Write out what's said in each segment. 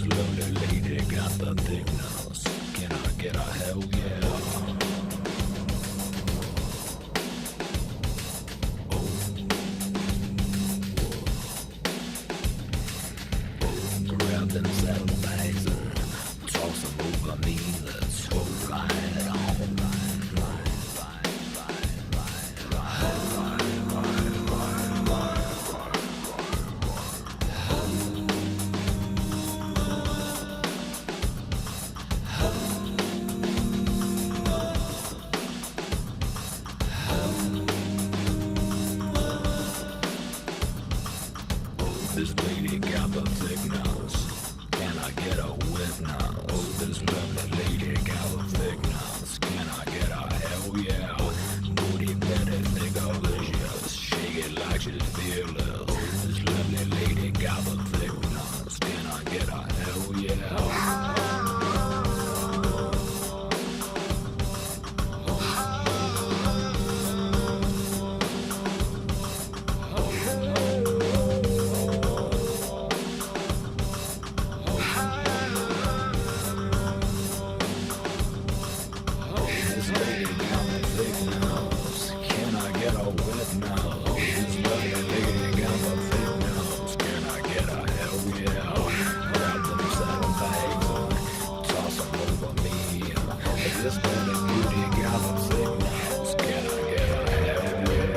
this lovely lady got the thick nose. Can I get a hell yeah? Grab them saddlebags and toss them over me. Let's go right on. This lady got the thick nose. Can I get a wet nose? This lovely lady got a thick nose. Can I get a hell yeah? Booty better, nigga, delicious. Shake it like she's fearless. This lovely lady got a thick nose. Can I get a hell yeah? This lady got a thick nose. Can I get a wet nose? This lovely lady got a thick nose. Can I get a hell yeah? Grab them saddlebags and toss them over me. This lovely beauty got a thick nose. Can I get a hell yeah?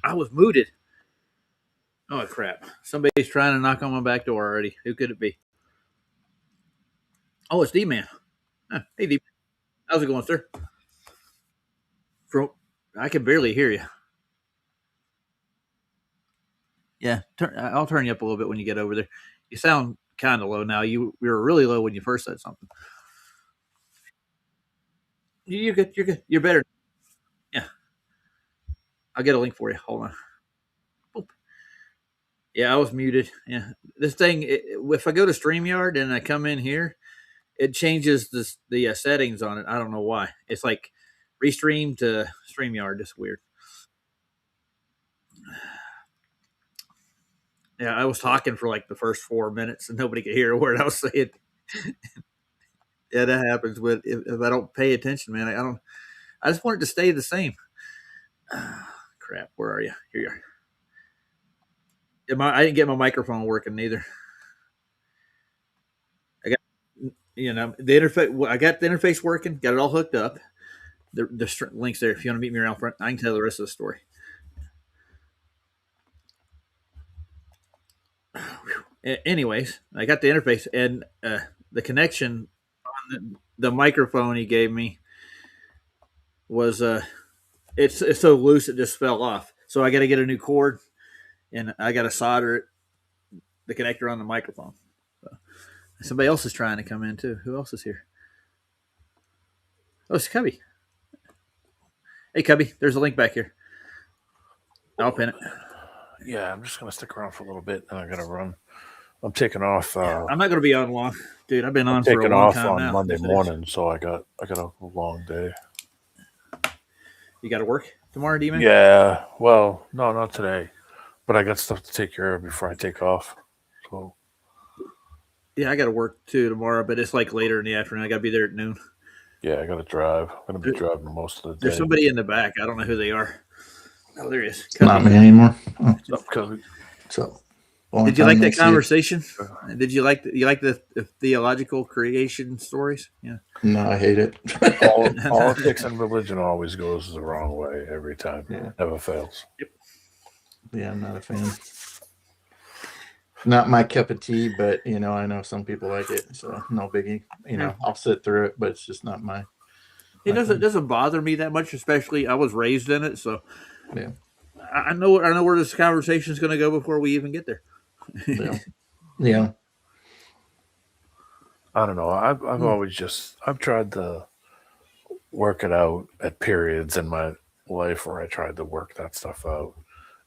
I was muted. Oh crap! Somebody's trying to knock on my back door already. Who could it be? Oh, it's D Man. Huh. Hey D, how's it going, sir? From I can barely hear you. Yeah, I'll turn you up a little bit when you get over there. You sound kind of low now. You were really low when you first said something. You're good. You're good. You're better. Yeah, I'll get a link for you. Hold on. Boop. Yeah, I was muted. Yeah, this thing. If I go to Streamyard and I come in here, it changes the settings on it. I don't know why. It's like restream to Streamyard. It's weird. Yeah, I was talking for like the first 4 minutes and nobody could hear a word I was saying. Yeah, that happens. But if I don't pay attention, man, I don't. I just want it to stay the same. Crap. Where are you? Here you are. I didn't get my microphone working neither. I got, the interface. I got the interface working. Got it all hooked up. The links there. If you want to meet me around front, I can tell the rest of the story. Anyways, I got the interface and the connection on the microphone he gave me was it's so loose it just fell off. So I got to get a new cord and I got to solder the connector on the microphone. So, somebody else is trying to come in too. Who else is here? Oh, it's Cubby. Hey, Cubby, there's a link back here. I'll pin it. Yeah, I'm just gonna stick around for a little bit, and I gotta run. I'm taking off. I'm not going to be on long, dude. I've been on for a taking long off time on now. Monday morning, so I got a long day. You got to work tomorrow, D-Man? Yeah, well, no, not today, but I got stuff to take care of before I take off. So Yeah, I got to work too tomorrow, but it's like later in the afternoon. I got to be there at noon. yeah, I gotta drive. I'm gonna be driving most of the day. There's somebody in the back. I don't know who they are. Oh, there he is. Not me anymore. Oh, So, did you like that conversation? Did you like the theological creation stories? Yeah. No, I hate it. Politics and religion always goes the wrong way every time. Yeah. Never fails. Yep. Yeah, I'm not a fan. Not my cup of tea, but I know some people like it, so no biggie. I'll sit through it, but it's just not my. It doesn't bother me that much, especially I was raised in it, so yeah. I know where this conversation is going to go before we even get there. Yeah. I don't know. I've always I've tried to work it out at periods in my life where I tried to work that stuff out,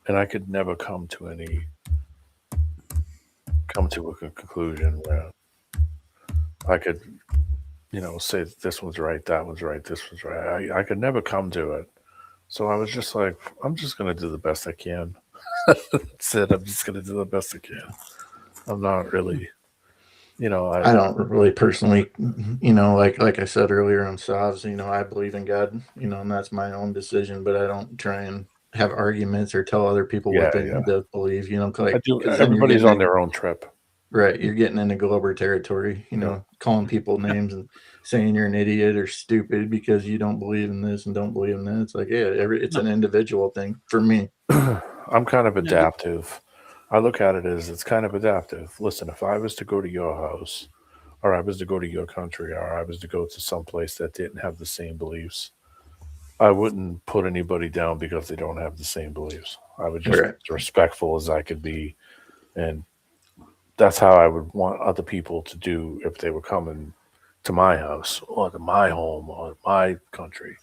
and I could never come to a conclusion where I could, say this one's right, that one's right, this one's right. I could never come to it. So I was just like, I'm just going to do the best I can. That's it. I'm just going to do the best I can. I'm not really, I don't really personally, like I said earlier on SOVs, I believe in God, and that's my own decision, but I don't try and have arguments or tell other people what they need to believe, everybody's on their own trip. Right. You're getting into Glober territory, calling people names and saying you're an idiot or stupid because you don't believe in this and don't believe in that. It's like, it's an individual thing for me. I'm kind of adaptive. I look at it as it's kind of adaptive. Listen, if I was to go to your house or I was to go to your country or I was to go to some place that didn't have the same beliefs, I wouldn't put anybody down because they don't have the same beliefs. I would just be as respectful as I could be. And that's how I would want other people to do if they were coming to my house or to my home or my country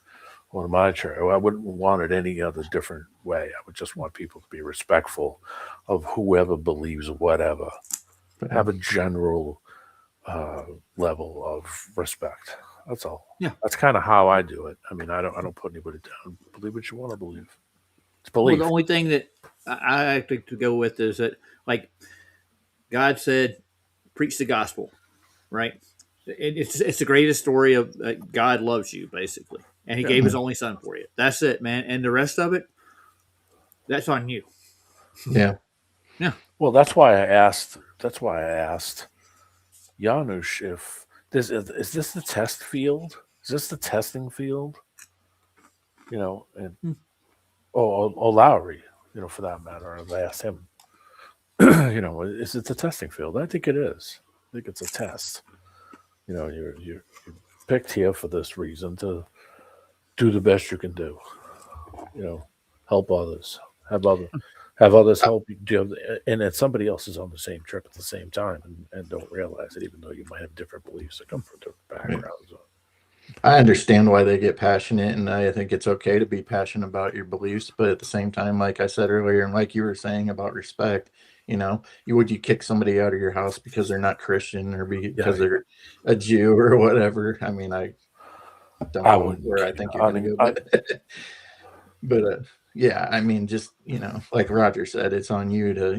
or to my church. I wouldn't want it any other different way. I would just want people to be respectful of whoever believes whatever. Have a general level of respect. That's all. Yeah, that's kind of how I do it. I mean, I don't put anybody down. Believe what you want to believe. It's belief. Well, the only thing that I think to go with is that, like, God said, preach the gospel, right? It's the greatest story of God loves you, basically, and He gave His only Son for you. That's it, man. And the rest of it, that's on you. Yeah. Well, that's why I asked Janusz if is this the test field? Is this the testing field? And or Lowry, for that matter. I asked him. Is it the testing field? I think it is. I think it's a test. You're picked here for this reason to do the best you can do. Help others. Have others help you do, and that somebody else is on the same trip at the same time and don't realize it, even though you might have different beliefs that come from different backgrounds. I understand why they get passionate, and I think it's okay to be passionate about your beliefs. But at the same time, like I said earlier, and like you were saying about respect, would you kick somebody out of your house because they're not Christian or because they're a Jew or whatever? I mean, I don't I know wouldn't. where I think you're going to go, but yeah, I mean, just like Roger said, it's on you to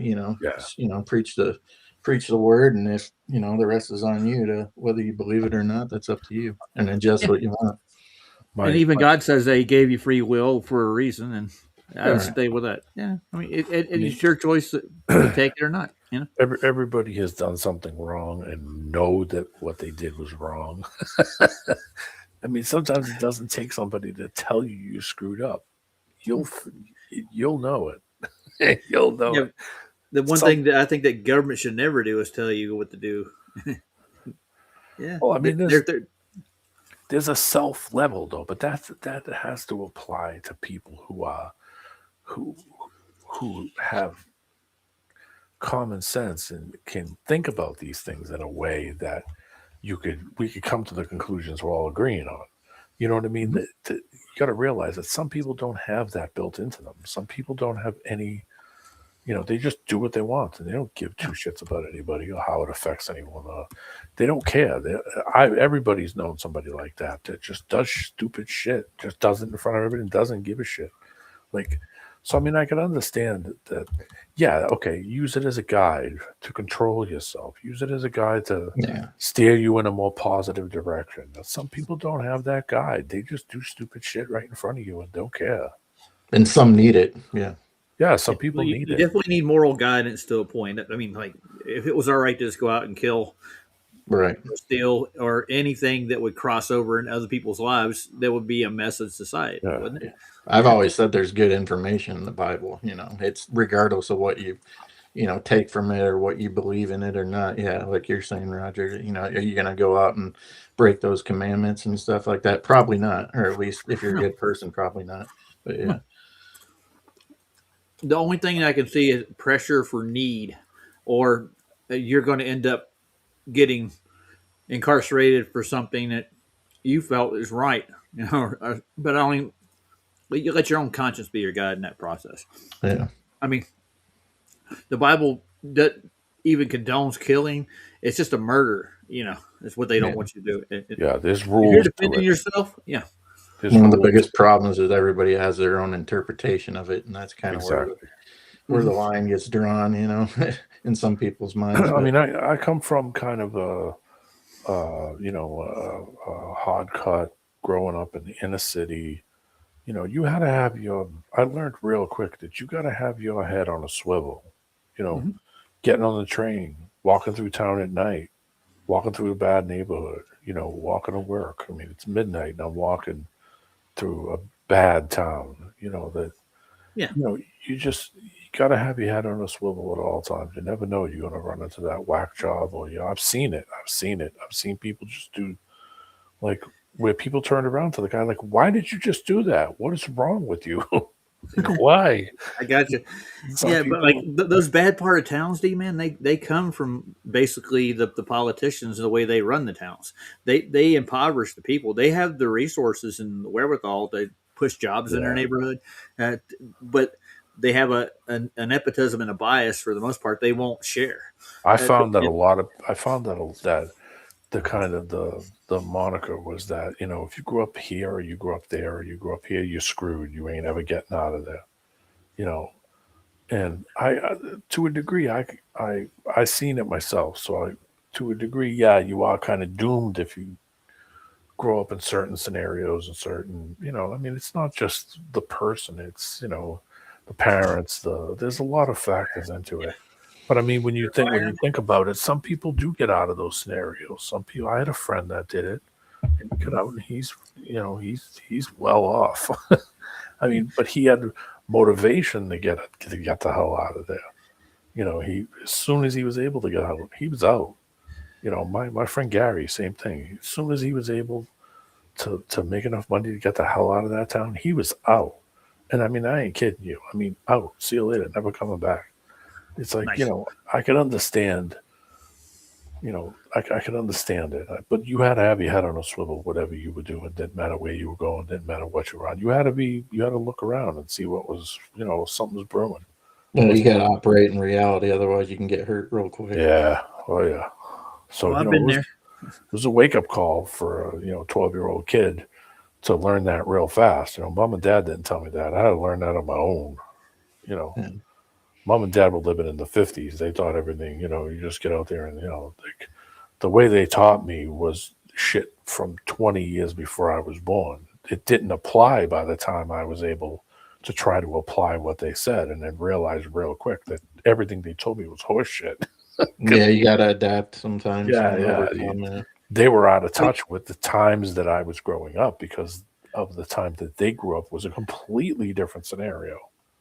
preach the word, and if the rest is on you to whether you believe it or not. That's up to you, and adjust what you want. And even God says that He gave you free will for a reason, and I would Right. stay with that. Yeah, I mean, it's your choice to take it or not. Everybody has done something wrong and know that what they did was wrong. I mean, sometimes it doesn't take somebody to tell you you screwed up. You'll know it. You'll know it. The one thing that I think that government should never do is tell you what to do. Yeah. Well, I mean, there's a self level though, but that has to apply to people who have common sense and can think about these things in a way that we could come to the conclusions we're all agreeing on. You know what I mean? You got to realize that some people don't have that built into them. Some people don't have any. They just do what they want, and they don't give two shits about anybody or how it affects anyone. They don't care. Everybody's known somebody like that just does stupid shit, just does it in front of everybody and doesn't give a shit. So I mean, I can understand that. Yeah, okay. Use it as a guide to control yourself. Use it as a guide to steer you in a more positive direction. Now, some people don't have that guide. They just do stupid shit right in front of you and don't care. And some need it. Yeah. Yeah, some people need it. You definitely need moral guidance to a point. I mean, like, if it was all right to just go out and kill, right, or steal, or anything that would cross over in other people's lives, that would be a mess of society, wouldn't it? I've always said there's good information in the Bible. It's regardless of what you take from it or what you believe in it or not. Yeah, like you're saying, Roger. Are you going to go out and break those commandments and stuff like that? Probably not, or at least if you're a good person, probably not. But yeah. The only thing I can see is pressure for need, or you're going to end up getting incarcerated for something that you felt is right, but only you let your own conscience be your guide in that process. Yeah. I mean, the Bible doesn't even condones killing. It's just a murder. It's what they don't want you to do. There's rules. You're defending yourself. Yeah. One of the biggest problems is everybody has their own interpretation of it, and that's kind of where the line gets drawn, in some people's minds. I mean, I come from kind of a hard cut growing up in the inner city. You had to have I learned real quick that you got to have your head on a swivel. Getting on the train, walking through town at night, walking through a bad neighborhood, walking to work. I mean, it's midnight and I'm walking through a bad town, you got to have your head on a swivel at all times. You never know you're going to run into that whack job or, I've seen it. I've seen people just do, like, where people turned around to the guy, like, why did you just do that? What is wrong with you? Why? I got you. But like those bad part of towns, D-man, they come from basically the politicians and the way they run the towns. They impoverish the people. They have the resources and the wherewithal to push jobs in their neighborhood, but they have an nepotism and a bias for the most part. They won't share. I found that the kind of the moniker was that, if you grew up here or you grew up there or you grew up here, you're screwed. You ain't ever getting out of there, and I to a degree, I seen it myself. So to a degree, you are kind of doomed if you grow up in certain scenarios and certain, I mean, it's not just the person, it's, the parents, there's a lot of factors into it. But I mean, when you think about it, some people do get out of those scenarios. Some people, I had a friend that did it, and he got out, and he's well off. I mean, but he had motivation to get the hell out of there. He, as soon as he was able to get out, he was out. My friend Gary, same thing. As soon as he was able to make enough money to get the hell out of that town, he was out. And I mean, I ain't kidding you. I mean, out. See you later. Never coming back. It's like, nice. I can understand I can understand it, but you had to have your head on a swivel, whatever you were doing. Didn't matter where you were going, didn't matter what you were on. You had to look around and see what was, something was brewing. You got to operate in reality, otherwise you can get hurt real quick. Yeah, oh yeah. So I've been there. It was a wake up call for a 12-year-old kid to learn that real fast. Mom and dad didn't tell me that. I had to learn that on my own. Yeah. Mom and dad were living in the 50s. They thought everything, you just get out there and, like, the way they taught me was shit from 20 years before I was born. It didn't apply by the time I was able to try to apply what they said, and then realized real quick that everything they told me was horse shit. Yeah, you got to adapt sometimes. Yeah. They were out of touch with the times that I was growing up because of the time that they grew up was a completely different scenario.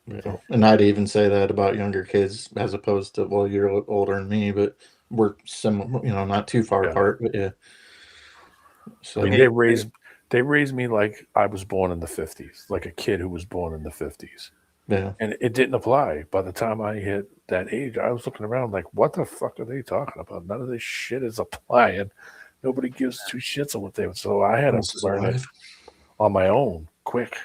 Yeah. And I'd even say that about younger kids as opposed to, well, you're older than me, but we're similar, not too far apart, but yeah. So I mean, they raised me like I was born in the 50s, like a kid who was born in the 50s. Yeah. And it didn't apply. By the time I hit that age, I was looking around like, what the fuck are they talking about? None of this shit is applying. Nobody gives two shits on what they. So I had to learn it on my own quick.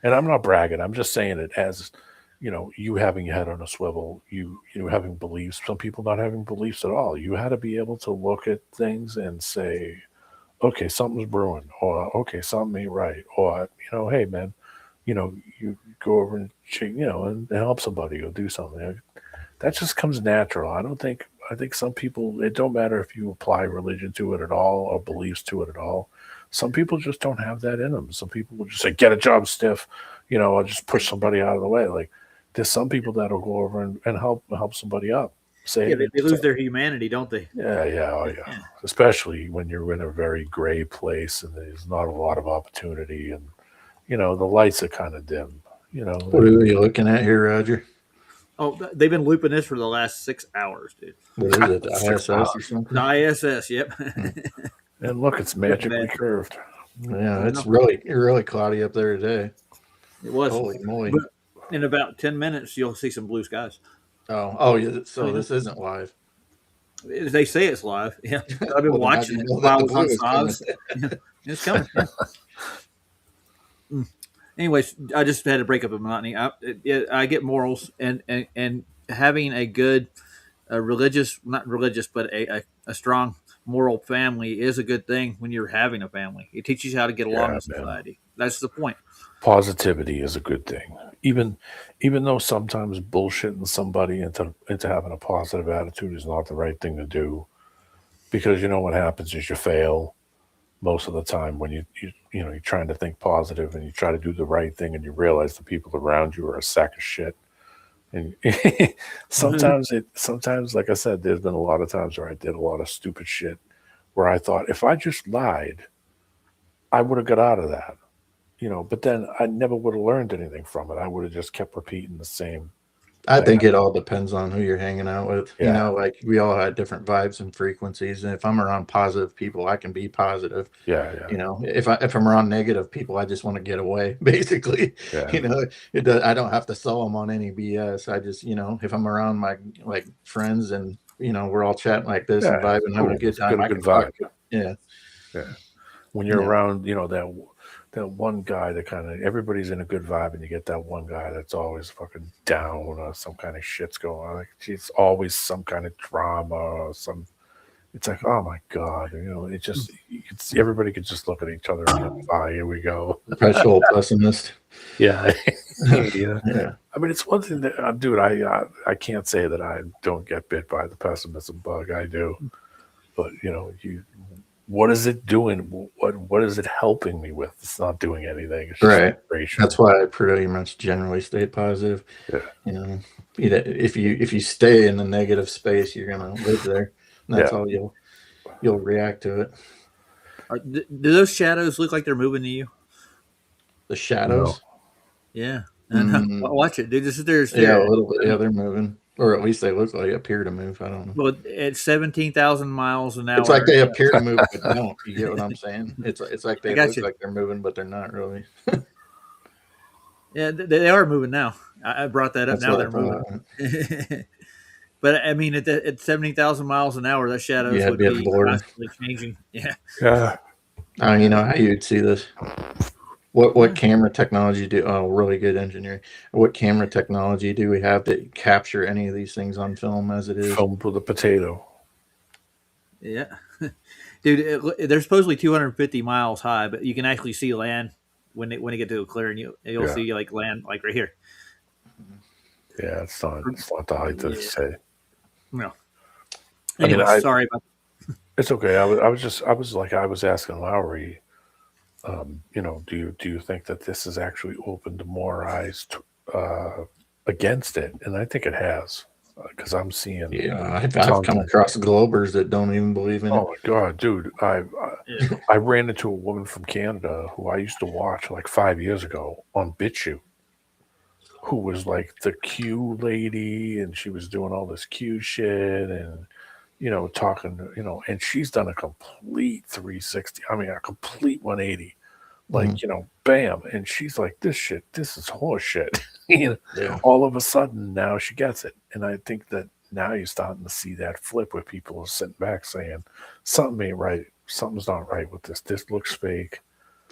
And I'm not bragging. I'm just saying it as, you having your head on a swivel, you having beliefs, some people not having beliefs at all. You had to be able to look at things and say, okay, something's brewing, or okay, something ain't right, or, hey, man, you go over and and help somebody or do something. That just comes natural. I think some people, it don't matter if you apply religion to it at all or beliefs to it at all. Some people just don't have that in them. Some people will just say, get a job, stiff, or just push somebody out of the way. Like, there's some people that'll go over and help somebody up. Say, yeah, they lose their humanity, don't they? Yeah, oh yeah. Especially when you're in a very gray place and there's not a lot of opportunity and, the lights are kind of dim. What are you looking at here, Roger? Oh, they've been looping this for the last 6 hours, dude. What is it, the ISS or something? The ISS, yep. And look, it's magically curved. Yeah, it's really cloudy up there today. It was. Holy moly. But in about 10 minutes, you'll see some blue skies. Oh, yeah. So this isn't live. They say it's live. Yeah. I've been watching it while I was on SAWS. It's coming. Yeah. Anyways, I just had to break up the monotony. I get morals and having a good religious, not religious, but a strong moral family is a good thing when you're having a family. It teaches you how to get along in society. Man. That's the point. Positivity is a good thing. Even though sometimes bullshitting somebody into having a positive attitude is not the right thing to do, because what happens is you fail most of the time when you're trying to think positive and you try to do the right thing and you realize the people around you are a sack of shit. And sometimes, like I said, there's been a lot of times where I did a lot of stupid shit where I thought if I just lied, I would have got out of that, but then I never would have learned anything from it. I would have just kept repeating the same. I think it all depends on who you're hanging out with. Yeah. Like we all had different vibes and frequencies. And if I'm around positive people, I can be positive. Yeah. If I'm around negative people, I just want to get away, basically. Yeah. I don't have to sell them on any BS. I just, if I'm around my friends and, we're all chatting like this and vibing, having a good time. Good vibe. Yeah. When you're around, that one guy that kind of everybody's in a good vibe, and you get that one guy that's always fucking down or some kind of shit's going on. Like it's always some kind of drama or some. It's like, oh my god, everybody could just look at each other and go, here we go. Perpetual pessimist. Yeah. Yeah. I mean, it's one thing that, dude, I can't say that I don't get bit by the pessimism bug. I do, but what is it doing? What is it helping me with? It's not doing anything. It's right. That's why I pretty much generally stay positive. Yeah. If you stay in the negative space, you're gonna live there. And that's how you'll react to it. Do those shadows look like they're moving to you? The shadows? No. Yeah. Watch it, dude. There's a little bit. Yeah, they're moving. Or at least they appear to move. I don't know. Well, at 17,000 miles an hour. It's like they appear to move, but don't. You get what I'm saying? It's like they look like they're moving, but they're not really. Yeah, they are moving now. I brought that up. Now they're moving. But I mean, at 70,000 miles an hour, that shadows Yeah, it'd would be a be blur. constantly changing. Yeah. Yeah. I don't know how you'd see this. What camera technology do? Oh, really good engineering. What camera technology do we have to capture any of these things on film as it is? Filmed with a potato. Yeah. Dude, they're supposedly 250 miles high, but you can actually see land when they get to a clearing. You'll see like land like right here. Yeah, it's not the height to say. No. I mean, Anyway, sorry about it's okay. I was asking Lowry, do you think that this has actually opened more eyes against it? And I think it has, because I'm seeing. Yeah, I've come across Globers that don't even believe in it. Oh my god, dude! I ran into a woman from Canada who I used to watch like 5 years ago on BitChute, who was like the Q lady, and she was doing all this Q shit, and talking, and she's done a complete 360. I mean, a complete 180, like bam. And she's like, this is horse shit. All of a sudden now she gets it, and I think that now you're starting to see that flip where people are sitting back saying something ain't right, something's not right with this. This looks fake.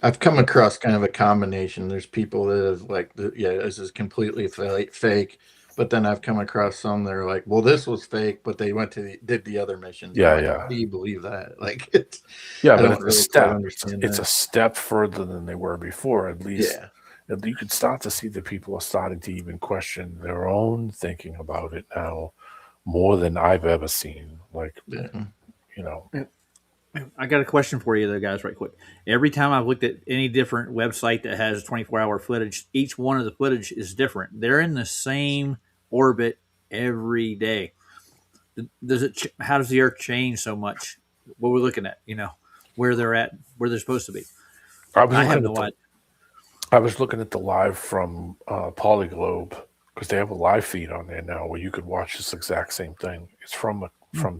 I've come across kind of a combination. There's people that have like, this is completely fake. But then I've come across some that are like, well, this was fake, but they did the other missions. Yeah, like, yeah. How do you believe that? Like, but it's a step. It's a step further than they were before. At least, you can start to see that people are starting to even question their own thinking about it now, more than I've ever seen. Like, I got a question for you, though, guys, right quick. Every time I've looked at any different website that has 24-hour footage, each one of the footage is different. They're in the same orbit every day. How does the Earth change so much? What we're looking at, where they're at, where they're supposed to be. I have no idea. I was looking at the live from Polyglobe, because they have a live feed on there now where you could watch this exact same thing. It's from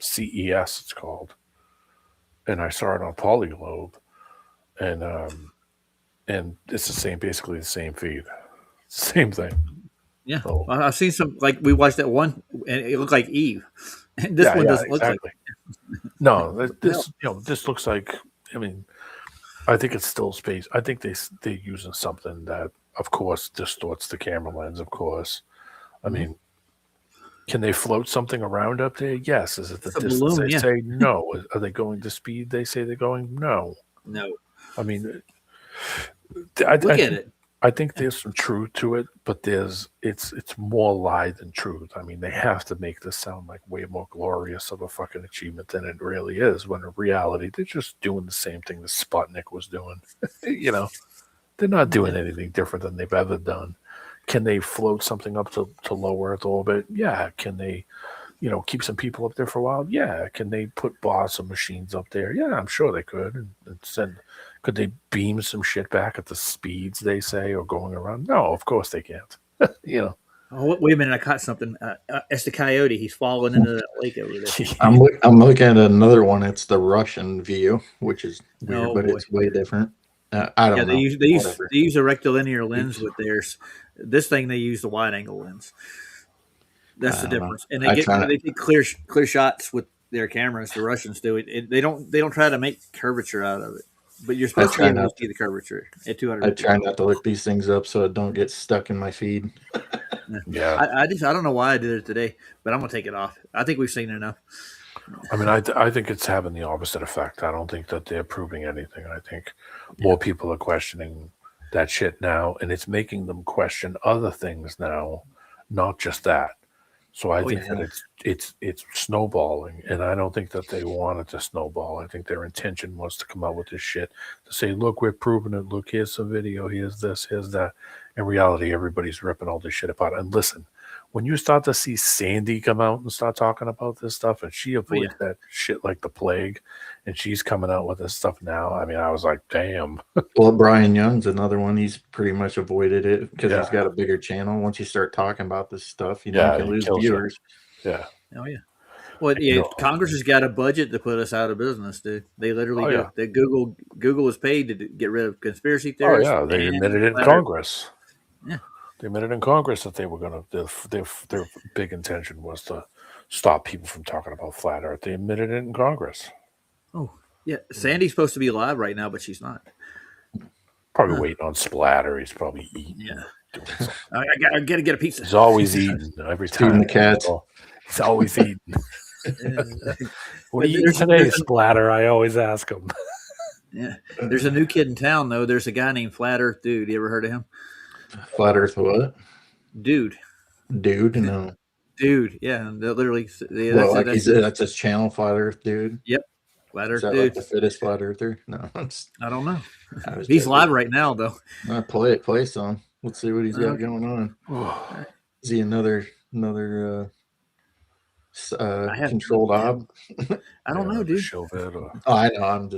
CES, it's called. And I saw it on Polyglobe, and it's basically the same feed, same thing. Yeah, so, I've seen some, like we watched that one, and it looked like Eve. And this one doesn't look like. No, this looks like. I mean, I think it's still space. I think they're using something that, of course, distorts the camera lens. Of course, I mean. Can they float something around up there? Yes. Is it the distance balloon, they say? No. Are they going to speed they say they're going? No. I mean, I think there's some truth to it, but it's more lie than truth. I mean, they have to make this sound like way more glorious of a fucking achievement than it really is, when in reality, they're just doing the same thing that Sputnik was doing. They're not doing anything different than they've ever done. Can they float something up to low Earth orbit? Yeah. Can they, keep some people up there for a while? Yeah. Can they put some machines up there? Yeah, I'm sure they could. And could they beam some shit back at the speeds they say, or going around? No, of course they can't. Oh, wait a minute! I caught something. It's the coyote. He's falling into that lake over there. I'm looking at another one. It's the Russian view, which is weird, but it's way different. I don't know. They use a rectilinear lens with theirs. This thing they use the wide angle lens. That's the difference. And they take clear shots with their cameras. The Russians do it. They don't try to make curvature out of it. But you're supposed to be able to see the curvature at 200. I try not to look these things up so it don't get stuck in my feed. Yeah. I don't know why I did it today, but I'm gonna take it off. I think we've seen enough. I mean, I think it's having the opposite effect. I don't think that they're proving anything. I think more people are questioning that shit now, and it's making them question other things now, not just that. So I think that it's snowballing, and I don't think that they wanted to snowball. I think their intention was to come out with this shit to say, look, we're proving it. Look, here's some video. Here's this, here's that. In reality, everybody's ripping all this shit apart. And listen, when you start to see Sandy come out and start talking about this stuff, and she avoids that shit like the plague, and she's coming out with this stuff now, I mean, I was like, damn. Well, Brian Young's another one. He's pretty much avoided it because he's got a bigger channel. Once you start talking about this stuff, you can lose viewers. Yeah. Oh, yeah. Well, Congress has got a budget to put us out of business, dude. They literally do. They Google is paid to get rid of conspiracy theorists. Oh, yeah. They admitted it in Congress. Yeah. They admitted in Congress that they were going to, their big intention was to stop people from talking about flat Earth. They admitted it in Congress. Oh, yeah. Sandy's supposed to be live right now, but she's not. Probably waiting on splatter. He's probably eating. Yeah. Doing something. I gotta get a pizza. He's always eating every time. Feeding the cats. He's always eating. What are you eating today, Splatter? I always ask him. Yeah. There's a new kid in town, though. There's a guy named Flat Earth Dude. You ever heard of him? Flat Earth what? Dude. No. Dude. Yeah. Literally. That's his channel, Flat Earth Dude. Yep. Flat Earth Is that Dude. like the fittest flat earther? No. I don't know. was He's joking. live right now, though. Play some. Let's see what he's got going on. Is he another controlled op? I don't know, dude. I know.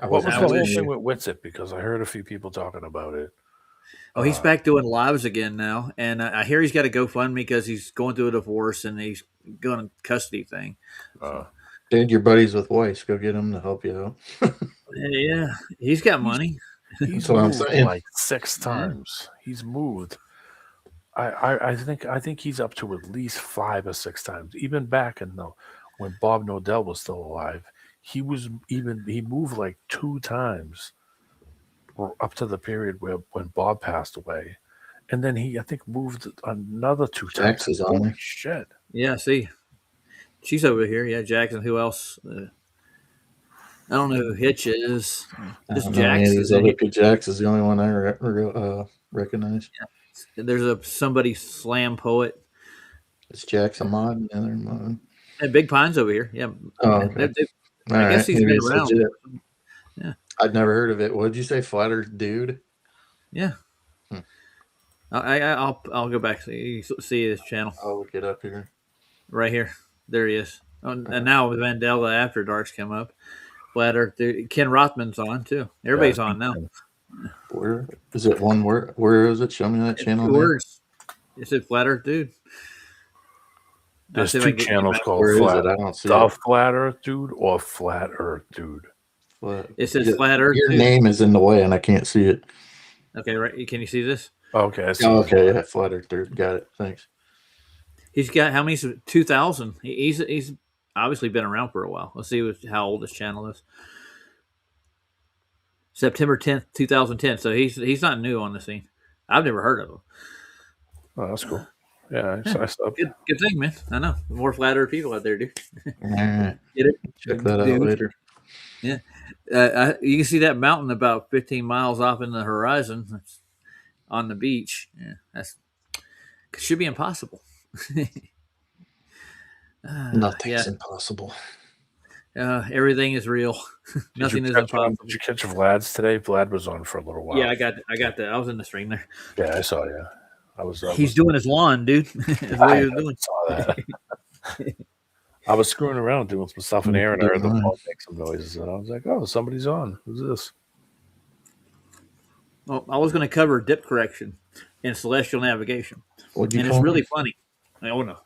What was the whole thing with Witsit? Because I heard a few people talking about it. Oh, he's back doing lives again now, and I hear he's got a GoFundMe because he's going through a divorce and he's going a custody thing. Dude, your buddies with Weiss, go get him to help you out. Yeah, he's got money. He's moved like 6 times. He's moved. I think he's up to at least 5 or 6 times. Even back in when Bob Nodell was still alive, he moved like 2 times, or up to the period when Bob passed away, and then he I think moved another 2 times. Jax is on there. Shit. Yeah, see, she's over here. Yeah, Jackson. Who else? I don't know who Hitch is. Just Jax. Jax is the only one I recognize. Yeah. There's somebody slam poet. It's Jackson Mod and other Mod. And Big Pine's over here. Yeah. Oh, okay. I guess he's been around. Yeah. I'd never heard of it. What did you say, Flat Earth Dude? Yeah. I'll go back see his channel. I'll look it up here. Right here. There he is. Oh, and now Mandela After Dark's come up. Flat Earth Dude. Ken Rothman's on too. Everybody's on now. Where is it? One word? Where is it? Show me that channel. Words. It said Flat Earth Dude. There's 2 channels called Flat. I don't see the Flat Earth Dude or Flat Earth Dude. It says Flat Earth. Your name is in the way, and I can't see it. Okay, right. Can you see this? Okay. I see okay. Flat Earth Dude. Got it. Thanks. He's got how many? 2,000. He's obviously been around for a while. Let's see how old this channel is. September 10th, 2010. So he's not new on the scene. I've never heard of him. Oh, that's cool. Yeah, I saw. Good thing, man. I know. More Flat Earth people out there, dude. Get it? Check that out later. Yeah. You can see that mountain about 15 miles off in the horizon on the beach. Yeah, should be impossible. Nothing's impossible. Everything is real. Nothing is impossible. Did you catch Vlad's today? Vlad was on for a little while. Yeah, I got that. I was in the stream there. Yeah, I saw you. He's doing his lawn, dude. That's what he was doing. Saw that. I was screwing around doing some stuff in there, and I heard the phone make some noises, and I was like, "Oh, somebody's on. Who's this?" Well, I was going to cover dip correction in celestial navigation, and it's really funny. Oh no,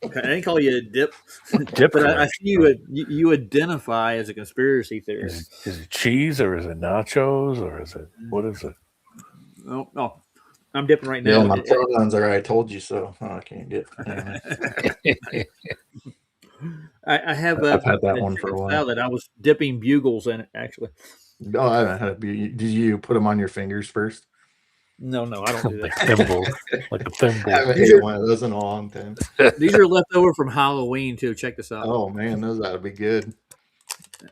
I didn't call you a dip, but I see you identify as a conspiracy theorist. Is it cheese or is it nachos or is it what is it? No. I'm dipping right now. Yeah, my pronouns are I told you so. Oh, I can't get. I have I've had that one for a while. That I was dipping bugles in it, actually. No, I haven't had a bugle. Did you put them on your fingers first? No, I don't do that. Like a thimble. I haven't ate one of those in a long time. These are left over from Halloween, too. Check this out. Oh, man, those ought to be good.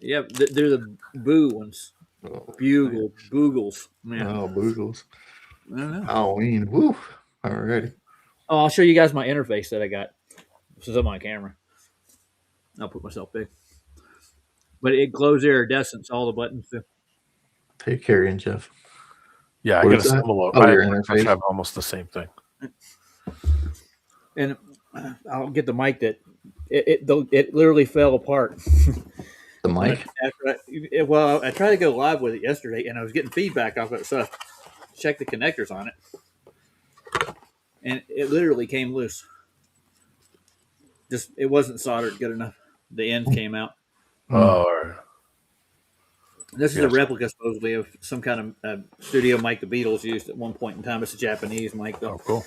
Yeah, they're the boo ones. Bugles. Man. Oh, bugles. I don't know. Halloween. Woo. Alrighty. Oh, I'll show you guys my interface that I got. This is on my camera. I'll put myself big. But it glows iridescence, all the buttons do. Take care, and Jeff. Yeah, I got a similar. I have almost the same thing. And I'll get the mic that it literally fell apart. The mic? I tried to go live with it yesterday, and I was getting feedback off it, so I checked the connectors on it, and it literally came loose. Just it wasn't soldered good enough. The ends came out. Oh. This is a replica, supposedly, of some kind of studio mic the Beatles used at one point in time. It's a Japanese mic, though. Oh, cool.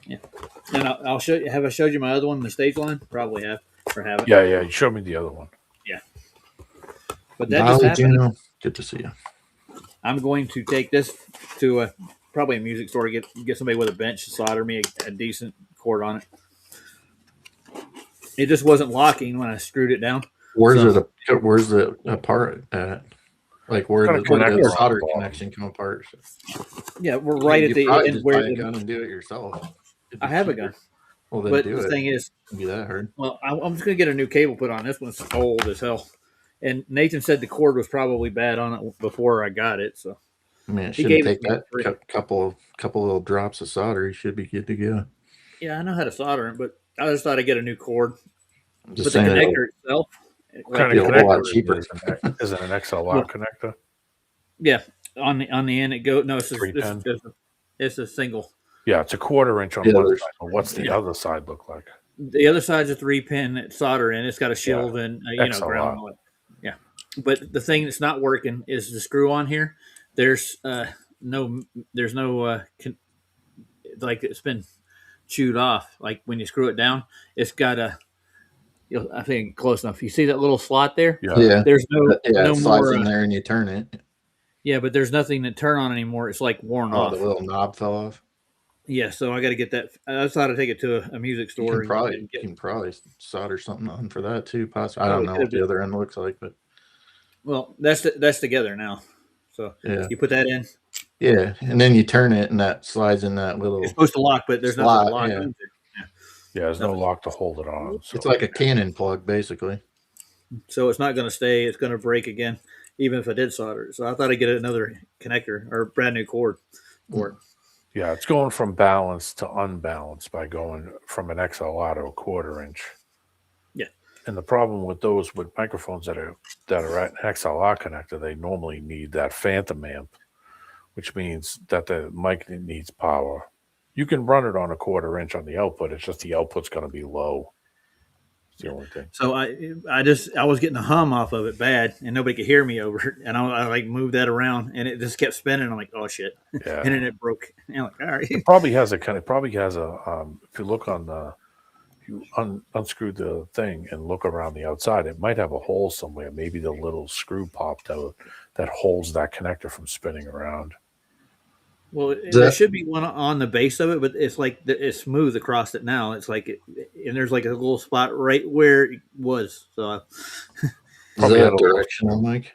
Yeah, and I'll show you. Have I showed you my other one, the stage line? Probably have, or haven't. Yeah, you showed me the other one. Yeah, but that just happened. Good to see you. I'm going to take this to probably a music store, get somebody with a bench to solder me a decent cord on it. It just wasn't locking when I screwed it down. Where's the part at? Like where the solder connection come apart? Yeah, we're right at the end where the gun and do it yourself. I have a gun. Well, then but do the it. thing is, It'd be that hard. Well, I'm just gonna get a new cable put on. This one's old as hell. And Nathan said the cord was probably bad on it before I got it. So I mean, it shouldn't take that couple little drops of solder. You should be good to go. Yeah, I know how to solder it, but I just thought I'd get a new cord. But the connector itself, kind of connector cheaper. Is it an XLR connector? Yeah, on the end it goes. No, it's a single. Yeah, it's a 1/4 inch on one side. What's the other side look like? The other side's a 3-pin solder in. It's got a shield and ground. Yeah, but the thing that's not working is the screw on here. There's no like it's been chewed off. Like when you screw it down, it's got a. I think close enough. You see that little slot there? Yeah. There's no it slides in there and you turn it. Yeah, but there's nothing to turn on anymore. It's like worn off. The little knob fell off. Yeah, so I got to get that. I thought I'd take it to a music store. You can probably solder something on for that too. Possibly. I don't know what the other end looks like, but that's together now. So you put that in. Yeah, and then you turn it, and that slides in that little. It's supposed to lock, but there's nothing to lock. Yeah, there's no lock to hold it on. So. It's like a Canon plug, basically. So it's not going to stay. It's going to break again, even if I did solder it. So I thought I'd get another connector or a brand new cord for it. Yeah, it's going from balanced to unbalanced by going from an XLR to a 1/4 inch. Yeah. And the problem with those with microphones that are at an XLR connector, they normally need that phantom amp, which means that the mic needs power. You can run it on a 1/4 inch on the output. It's just the output's going to be low. It's the only thing. So I was getting a hum off of it bad, and nobody could hear me over it. And I like moved that around, and it just kept spinning. I'm like, oh shit! Yeah. And then it broke. And I'm like, all right. It probably has a if you look on you unscrew the thing and look around the outside, it might have a hole somewhere. Maybe the little screw popped out that holds that connector from spinning around. Well, there should be one on the base of it, but it's like it's smooth across it now. It's like, and there's like a little spot right where it was. So, is that a directional mic?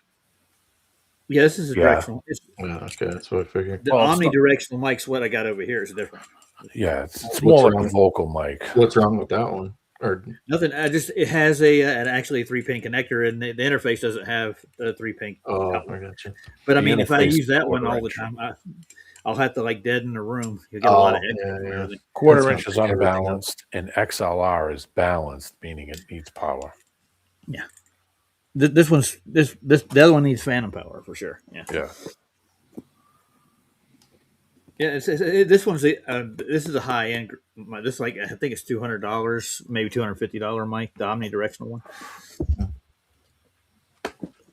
Yeah, this is a directional. Okay, that's what I figured. The omnidirectional mic's what I got over here is different. Yeah, it's more like a vocal mic. What's wrong with that one? Or nothing. It has actually a 3-pin connector, and the interface doesn't have a 3-pin. Oh, I got you. But I mean, if I use that one all the time, I'll have to like deaden the room. You'll get a lot of echo. 1/4 inch is unbalanced, and XLR is balanced, meaning it needs power. Yeah. The other one needs phantom power for sure. Yeah. Yeah. Yeah. This one's this is a high end. This I think it's $200, maybe $250 mic, the omnidirectional one.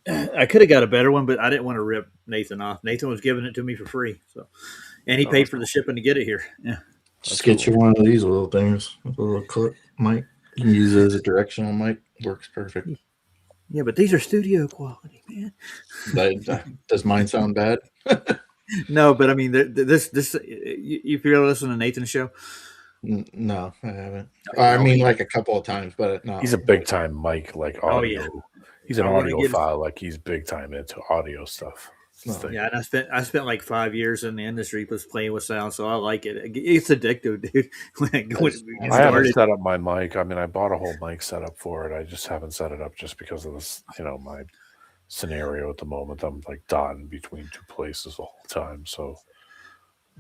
I could have got a better one, but I didn't want to rip Nathan off. Nathan was giving it to me for free, and he paid for the shipping to get it here. Yeah, just get you one of these little things, a little clip mic. You can use it as a directional mic. Works perfect. Yeah, but these are studio quality, man. Does mine sound bad? No, but I mean, this. You ever listen to Nathan's show? No, I haven't. I mean, like a couple of times, but no. He's a big time mic, like audio. Oh, yeah. He's an audiophile, like he's big time into audio stuff. Yeah, and I spent like 5 years in the industry just playing with sound, so I like it. It's addictive, dude. I haven't set up my mic. I mean, I bought a whole mic setup for it. I just haven't set it up just because of this, my scenario at the moment. I'm like dotting between two places all the time, so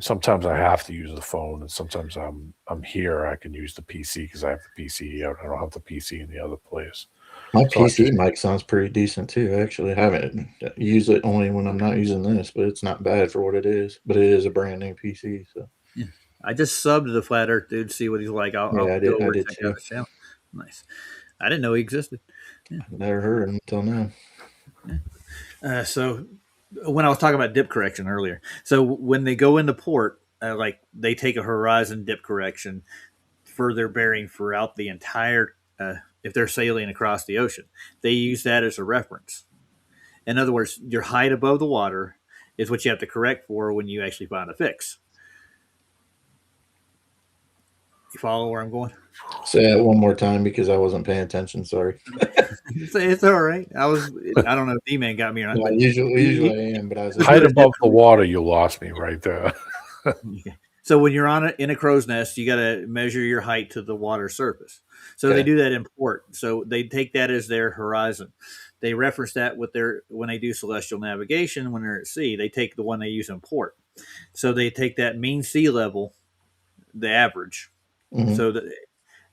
sometimes I have to use the phone, and sometimes I'm here. I can use the PC because I have the PC out. I don't have the PC in the other place. My PC mic sounds pretty decent too. Actually, I haven't used it only when I'm not using this, but it's not bad for what it is. But it is a brand new PC, so yeah. I just subbed to the Flat Earth dude to see what he's like. I'll I did too. Nice. I didn't know he existed. Yeah. Never heard him until now. Yeah. So when I was talking about dip correction earlier, so when they go into port, like they take a horizon dip correction for their bearing throughout the entire. If they're sailing across the ocean, they use that as a reference. In other words, your height above the water is what you have to correct for when you actually find a fix. You follow where I'm going? Say that one more time because I wasn't paying attention. Sorry. It's all right. I don't know if D-Man got me or not. No, But usually I am, but I was Height above the water, you lost me right there. Okay. So when you're in a crow's nest, you got to measure your height to the water surface. So they Okay. do that in port. So they take that as their horizon. They reference that with when they do celestial navigation when they're at sea. They take the one they use in port. So they take that mean sea level, the average. Mhm. So that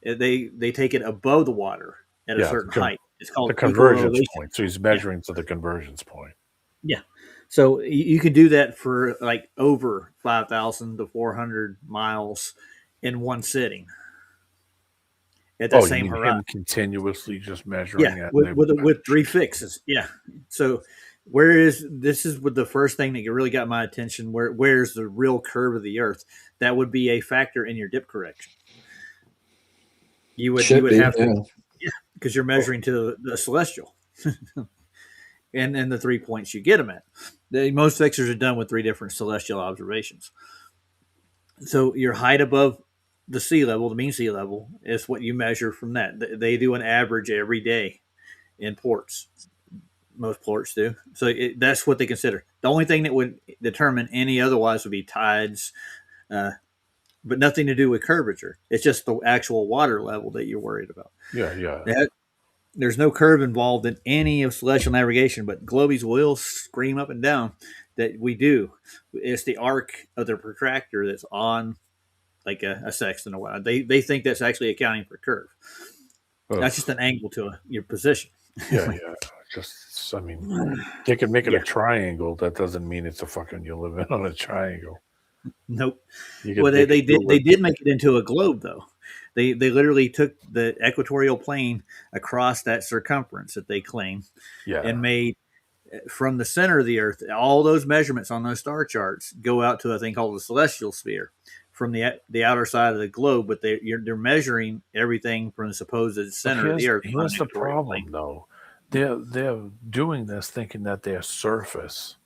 they take it above the water at a certain height. It's called the convergence equilation. point. So he's measuring to the convergence point. Yeah. So you can do that for like over 5,000 to 400 miles in one sitting at the same horizon. Him continuously just measuring Yeah, it? with 3 fixes. Yeah. So this is with the first thing that really got my attention. Where's the real curve of the Earth? That would be a factor in your dip correction. You would have to, because you're measuring to the celestial. And the 3 points you get them at. Most fixers are done with 3 different celestial observations. So your height above the sea level, the mean sea level, is what you measure from that. They do an average every day in ports. Most ports do. So that's what they consider. The only thing that would determine any otherwise would be tides, but nothing to do with curvature. It's just the actual water level that you're worried about. Yeah. There's no curve involved in any of celestial navigation, but Globies will scream up and down that we do. It's the arc of the protractor that's on like a sextant or whatnot. They think that's actually accounting for curve. That's just an angle to your position. Yeah. They can make it a triangle. That doesn't mean it's a fucking you live in on a triangle. Nope. Well, they did make it into a globe though. They literally took the equatorial plane across that circumference that they claim, and made from the center of the Earth. All those measurements on those star charts go out to a thing called the celestial sphere from the outer side of the globe. But they're measuring everything from the supposed center of the Earth. Here's the problem, though. They're doing this thinking that they're surface.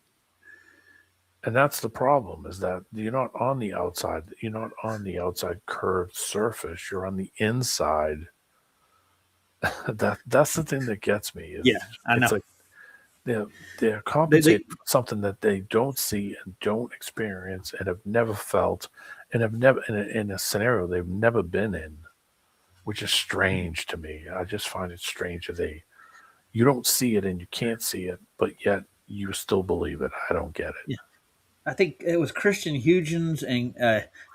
And that's the problem, is that you're not on the outside. You're not on the outside curved surface. You're on the inside. That's the thing that gets me. I know. It's like they're compensating for something that they don't see and don't experience and have never felt and have never in a scenario they've never been in, which is strange to me. I just find it strange that you don't see it and you can't see it, but yet you still believe it. I don't get it. Yeah. I think it was Christian Huygens and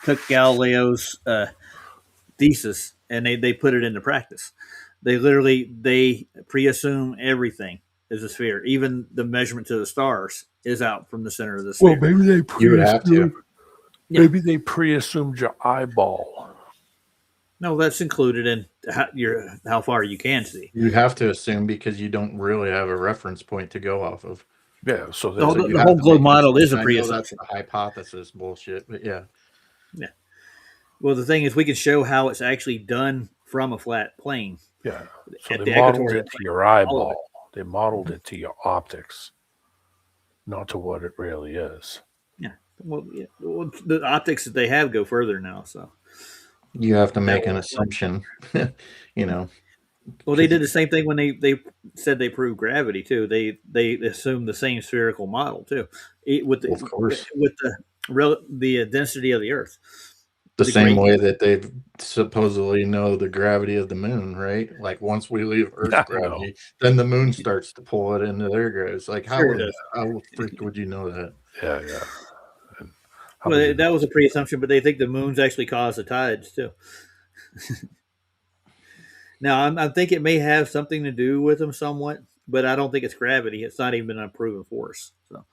took Galileo's thesis and they put it into practice. They pre-assume everything is a sphere. Even the measurement to the stars is out from the center of the sphere. Well, maybe they You would have to. Maybe they pre-assumed your eyeball. No, that's included in how far you can see. You have to assume because you don't really have a reference point to go off of. Yeah, so the whole globe model is a That's pre-assumption. a hypothesis bullshit, but yeah. Well, the thing is, we can show how it's actually done from a flat plane. Yeah, so they modeled it to your eyeball. They modeled it to your optics, not to what it really is. Yeah. Well, the optics that they have go further now, so you have to make an assumption. Well, they did the same thing when they said they proved gravity too. They assumed the same spherical model too, with of course, with the density of the Earth. The same way that they supposedly know the gravity of the moon, right? Like once we leave Earth's gravity, then the moon starts to pull it into their graves. Like how freak would you know that? Yeah. Well, that was a pre-assumption, but they think the moons actually cause the tides too. Now, I think it may have something to do with them somewhat, but I don't think it's gravity. It's not even a proven force. So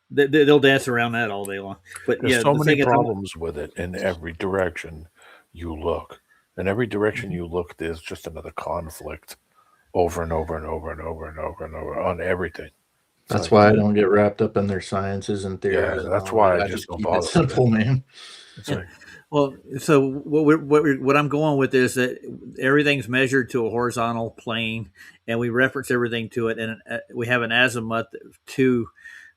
they'll dance around that all day long. But there's so many problems with it in every direction you look. In every direction you look, there's just another conflict over and over and over and over and over and over on everything. That's why I don't get wrapped up in their sciences and theories. Yeah, that's why I just don't keep it bother. simple, man. It's like, Well, so what I'm going with is that everything's measured to a horizontal plane, and we reference everything to it, and we have an azimuth to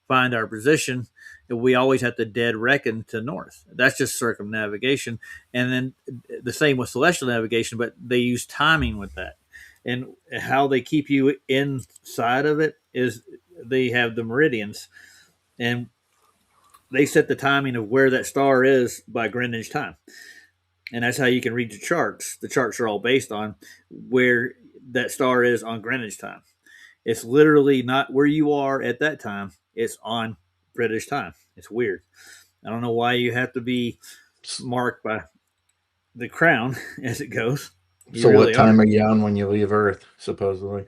find our position. And we always have to dead reckon to north. That's just circumnavigation, and then the same with celestial navigation, but they use timing with that, and how they keep you inside of it is they have the meridians, and they set the timing of where that star is by Greenwich time. And that's how you can read the charts. The charts are all based on where that star is on Greenwich time. It's literally not where you are at that time. It's on British time. It's weird. I don't know why you have to be marked by the crown as it goes. So really what time are you on when you leave Earth, supposedly?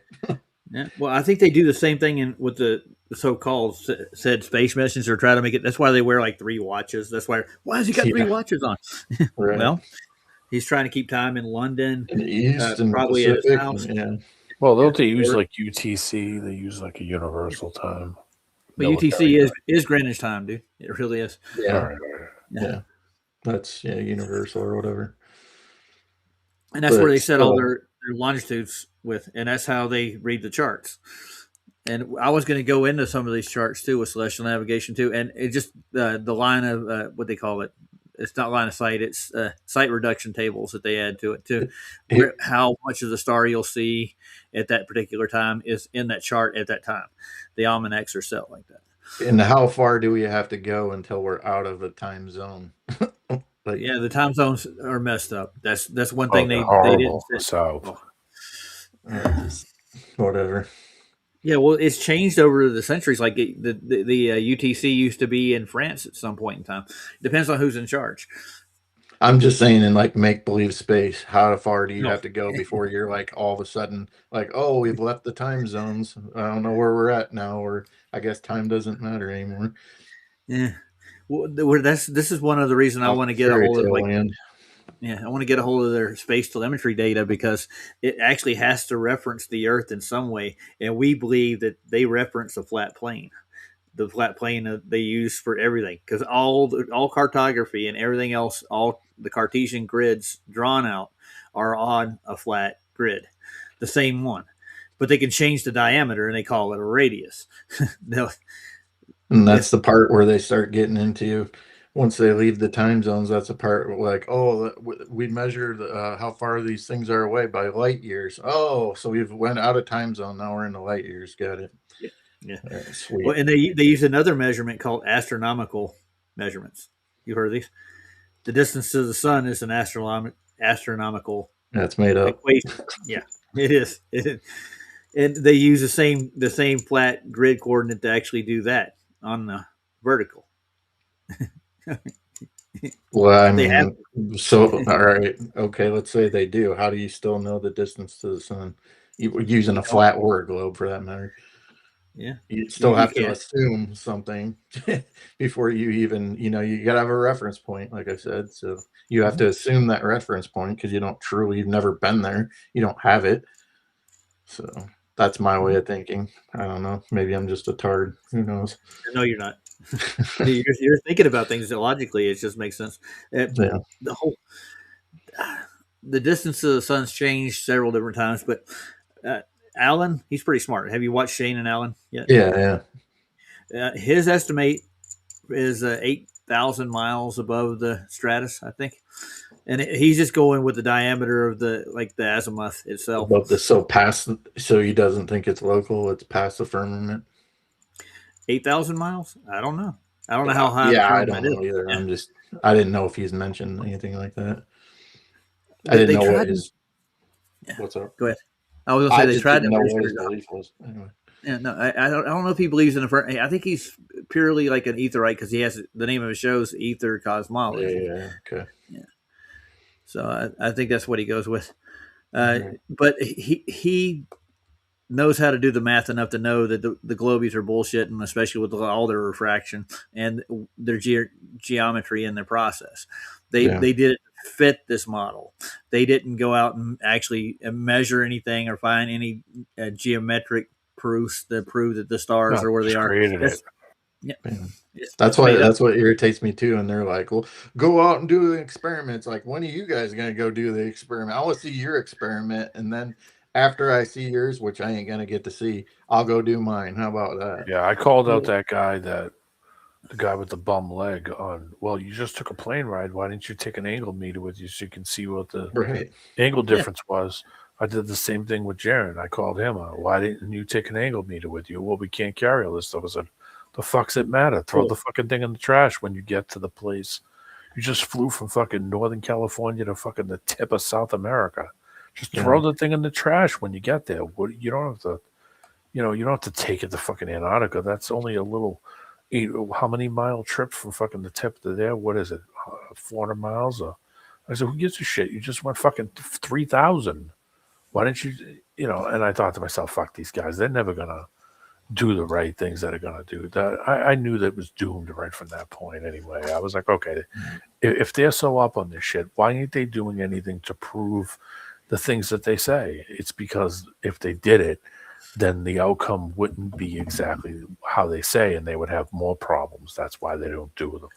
Yeah. Well, I think they do the same thing with the so-called said space missions, or try to make it. That's why they wear like 3 watches. That's why has he got 3 watches on? Right. Well, he's trying to keep time in London, in the East, and probably Pacific, at his house. Yeah. Well, don't they use like UTC? They use like a universal time. But UTC is Greenwich time, dude. It really is. Yeah. All right. Yeah. That's universal or whatever. And that's where they set all their longitudes with, and that's how they read the charts. And I was going to go into some of these charts too with celestial navigation too, and it just the line of what they call it. It's not line of sight; it's sight reduction tables that they add to it too. How much of the star you'll see at that particular time is in that chart at that time. The almanacs are set like that. And how far do we have to go until we're out of the time zone? Yeah, the time zones are messed up. That's one thing they didn't say. So whatever. Yeah, well, it's changed over the centuries. Like the UTC used to be in France at some point in time. Depends on who's in charge. I'm just saying, in like make believe space, how far do you have to go before you're like all of a sudden like, oh, we've left the time zones. I don't know where we're at now, or I guess time doesn't matter anymore. Yeah. Well, this is one of the reasons I want to get a hold of I want to get a hold of their space telemetry data, because it actually has to reference the Earth in some way, and we believe that they reference the flat plane they use for everything, because all cartography and everything else, all the Cartesian grids drawn out are on a flat grid, the same one, but they can change the diameter and they call it a radius. And that's the part where they start getting into, once they leave the time zones, that's a part like, oh, we measure how far these things are away by light years. Oh, so we've went out of time zone. Now we're in the light years. Got it. Yeah. Sweet. Well, and they use another measurement called astronomical measurements. You heard of these? The distance to the sun is an astronomical. That's made up. Equation. Yeah, it is. And they use the same flat grid coordinate to actually do that on the vertical. Well, I mean, so all right, okay. Let's say they do. How do you still know the distance to the sun? Using a flat or a globe, for that matter. Yeah, you still have to assume something before you even, you got to have a reference point, like I said. So you have to assume that reference point, because you've never been there. You don't have it. So that's my way of thinking. I don't know. Maybe I'm just a tard. Who knows? No, you're not. You're thinking about things logically. It just makes sense. The distance to the sun's changed several different times, but Alan, he's pretty smart. Have you watched Shane and Alan yet? Yeah. His estimate is 8,000 miles above the stratus, I think, and he's just going with the diameter of the azimuth itself. So he doesn't think it's local. It's past the firmament. 8,000 miles? I don't know. I don't know how high. Yeah, I don't know either. Yeah. I didn't know if he's mentioned anything like that. I didn't know what his. What's up? Go ahead. I was gonna say they tried to know what his belief was. Anyway. Yeah, no, I don't know if he believes in the. I think he's purely like an etherite, because he has the name of his show is Ether Cosmology. Yeah. Okay. Yeah. So I think that's what he goes with. But he knows how to do the math enough to know that the globies are bullshit, and especially with all their refraction and their geometry in their process. They did it to fit this model. They didn't go out and actually measure anything or find any geometric proofs that prove that the stars No, are where they just are. created it. Yeah. That's what irritates me too. And they're like, "Well, go out and do the experiments." Like, when are you guys gonna go do the experiment? I want to see your experiment, and then after I see yours, which I ain't gonna get to see, I'll go do mine. How about that? Yeah, I called out that guy the guy with the bum leg on. Well, you just took a plane ride. Why didn't you take an angle meter with you so you can see what the Right. angle difference was? I did the same thing with Jaron. I called him out. Why didn't you take an angle meter with you? Well, we can't carry all this stuff. I said, the fuck's it matter? Throw the fucking thing in the trash when you get to the place. You just flew from fucking Northern California to fucking the tip of South America. Just throw the thing in the trash when you get there. You don't have to, you don't have to take it to fucking Antarctica. That's only a little, how many mile trip from fucking the tip to there? What is it? 400 miles? I said, who gives a shit? You just went fucking 3,000. Why didn't you, and I thought to myself, fuck these guys. They're never going to do the right things that are going to do that. I knew that it was doomed right from that point anyway. I was like, okay, if they're so up on this shit, why ain't they doing anything to prove the things that they say? It's because if they did it, then the outcome wouldn't be exactly how they say, and they would have more problems. That's why they don't do them.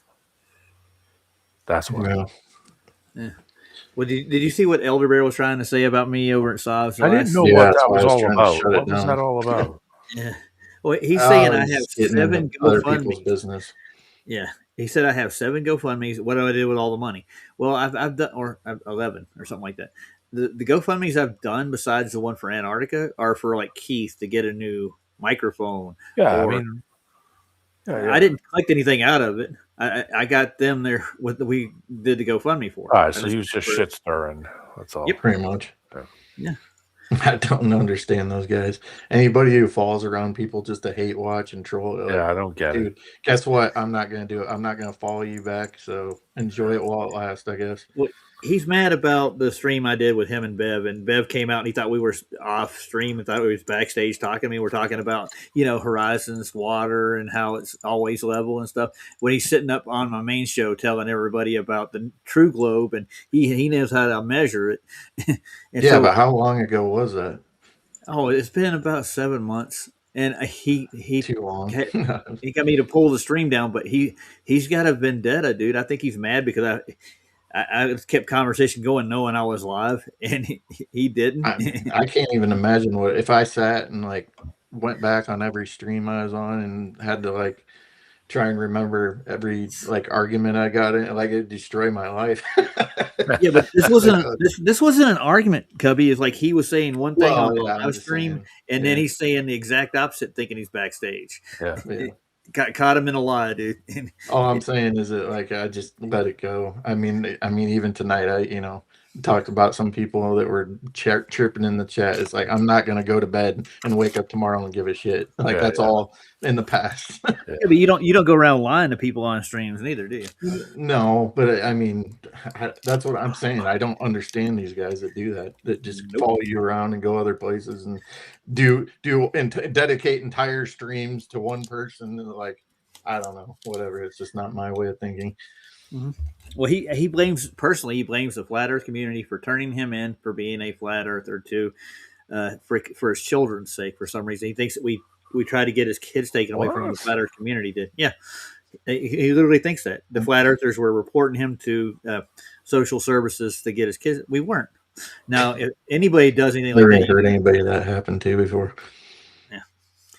That's why. Yeah. Well, did you see what Elder Bear was trying to say about me over at Sav's? I didn't know what that was all about. What was that all about? Yeah. Well, he's saying I have 7 GoFundMes. Business. Yeah. He said I have 7 GoFundMes. What do I do with all the money? Well, I've done, or 11 or something like that. The GoFundMes I've done, besides the one for Antarctica, are for like Keith to get a new microphone. Yeah, or, I didn't collect anything out of it. I got them there. What we did the GoFundMe for. All right, so he was just shit stirring. That's all. Yep, pretty much. Yeah. I don't understand those guys. Anybody who falls around people just to hate watch and troll. Yeah, I don't get it. Guess what? I'm not going to do it. I'm not going to follow you back. So enjoy it while it lasts, I guess. Well, he's mad about the stream I did with him and Bev. And Bev came out and he thought we were off stream and thought we was backstage talking. I mean, we're talking about, horizons, water, and how it's always level and stuff. When he's sitting up on my main show telling everybody about the true globe, and he knows how to measure it. But how long ago was that? Oh, it's been about 7 months. And he too long. He got me to pull the stream down, but he's got a vendetta, dude. I think he's mad because I kept conversation going knowing I was live, and he didn't. I can't even imagine what if I sat and went back on every stream I was on and had to try and remember every argument I got in. It'd destroy my life. Yeah, but this wasn't an argument, Cubby. It's like he was saying one thing on the live stream, and then he's saying the exact opposite, thinking he's backstage. Yeah. Caught him in a lie, dude. All I'm saying is that I just let it go. I mean, even tonight, I talked about some people that were chirping in the chat. It's like, I'm not gonna go to bed and wake up tomorrow and give a shit. That's all in the past. Yeah, but you don't go around lying to people on streams neither, do you? No, but I mean, that's what I'm saying. I don't understand these guys that do that just follow you around and go other places and do and dedicate entire streams to one person. I don't know, whatever. It's just not my way of thinking. Mm-hmm. Well, he blames the flat Earth community for turning him in for being a flat earther too, for his children's sake. For some reason, he thinks that we try to get his kids taken away from the flat Earth community. He literally thinks that the flat earthers were reporting him to social services to get his kids. We weren't. Now, if anybody does anything like that, never heard anybody that happened to before.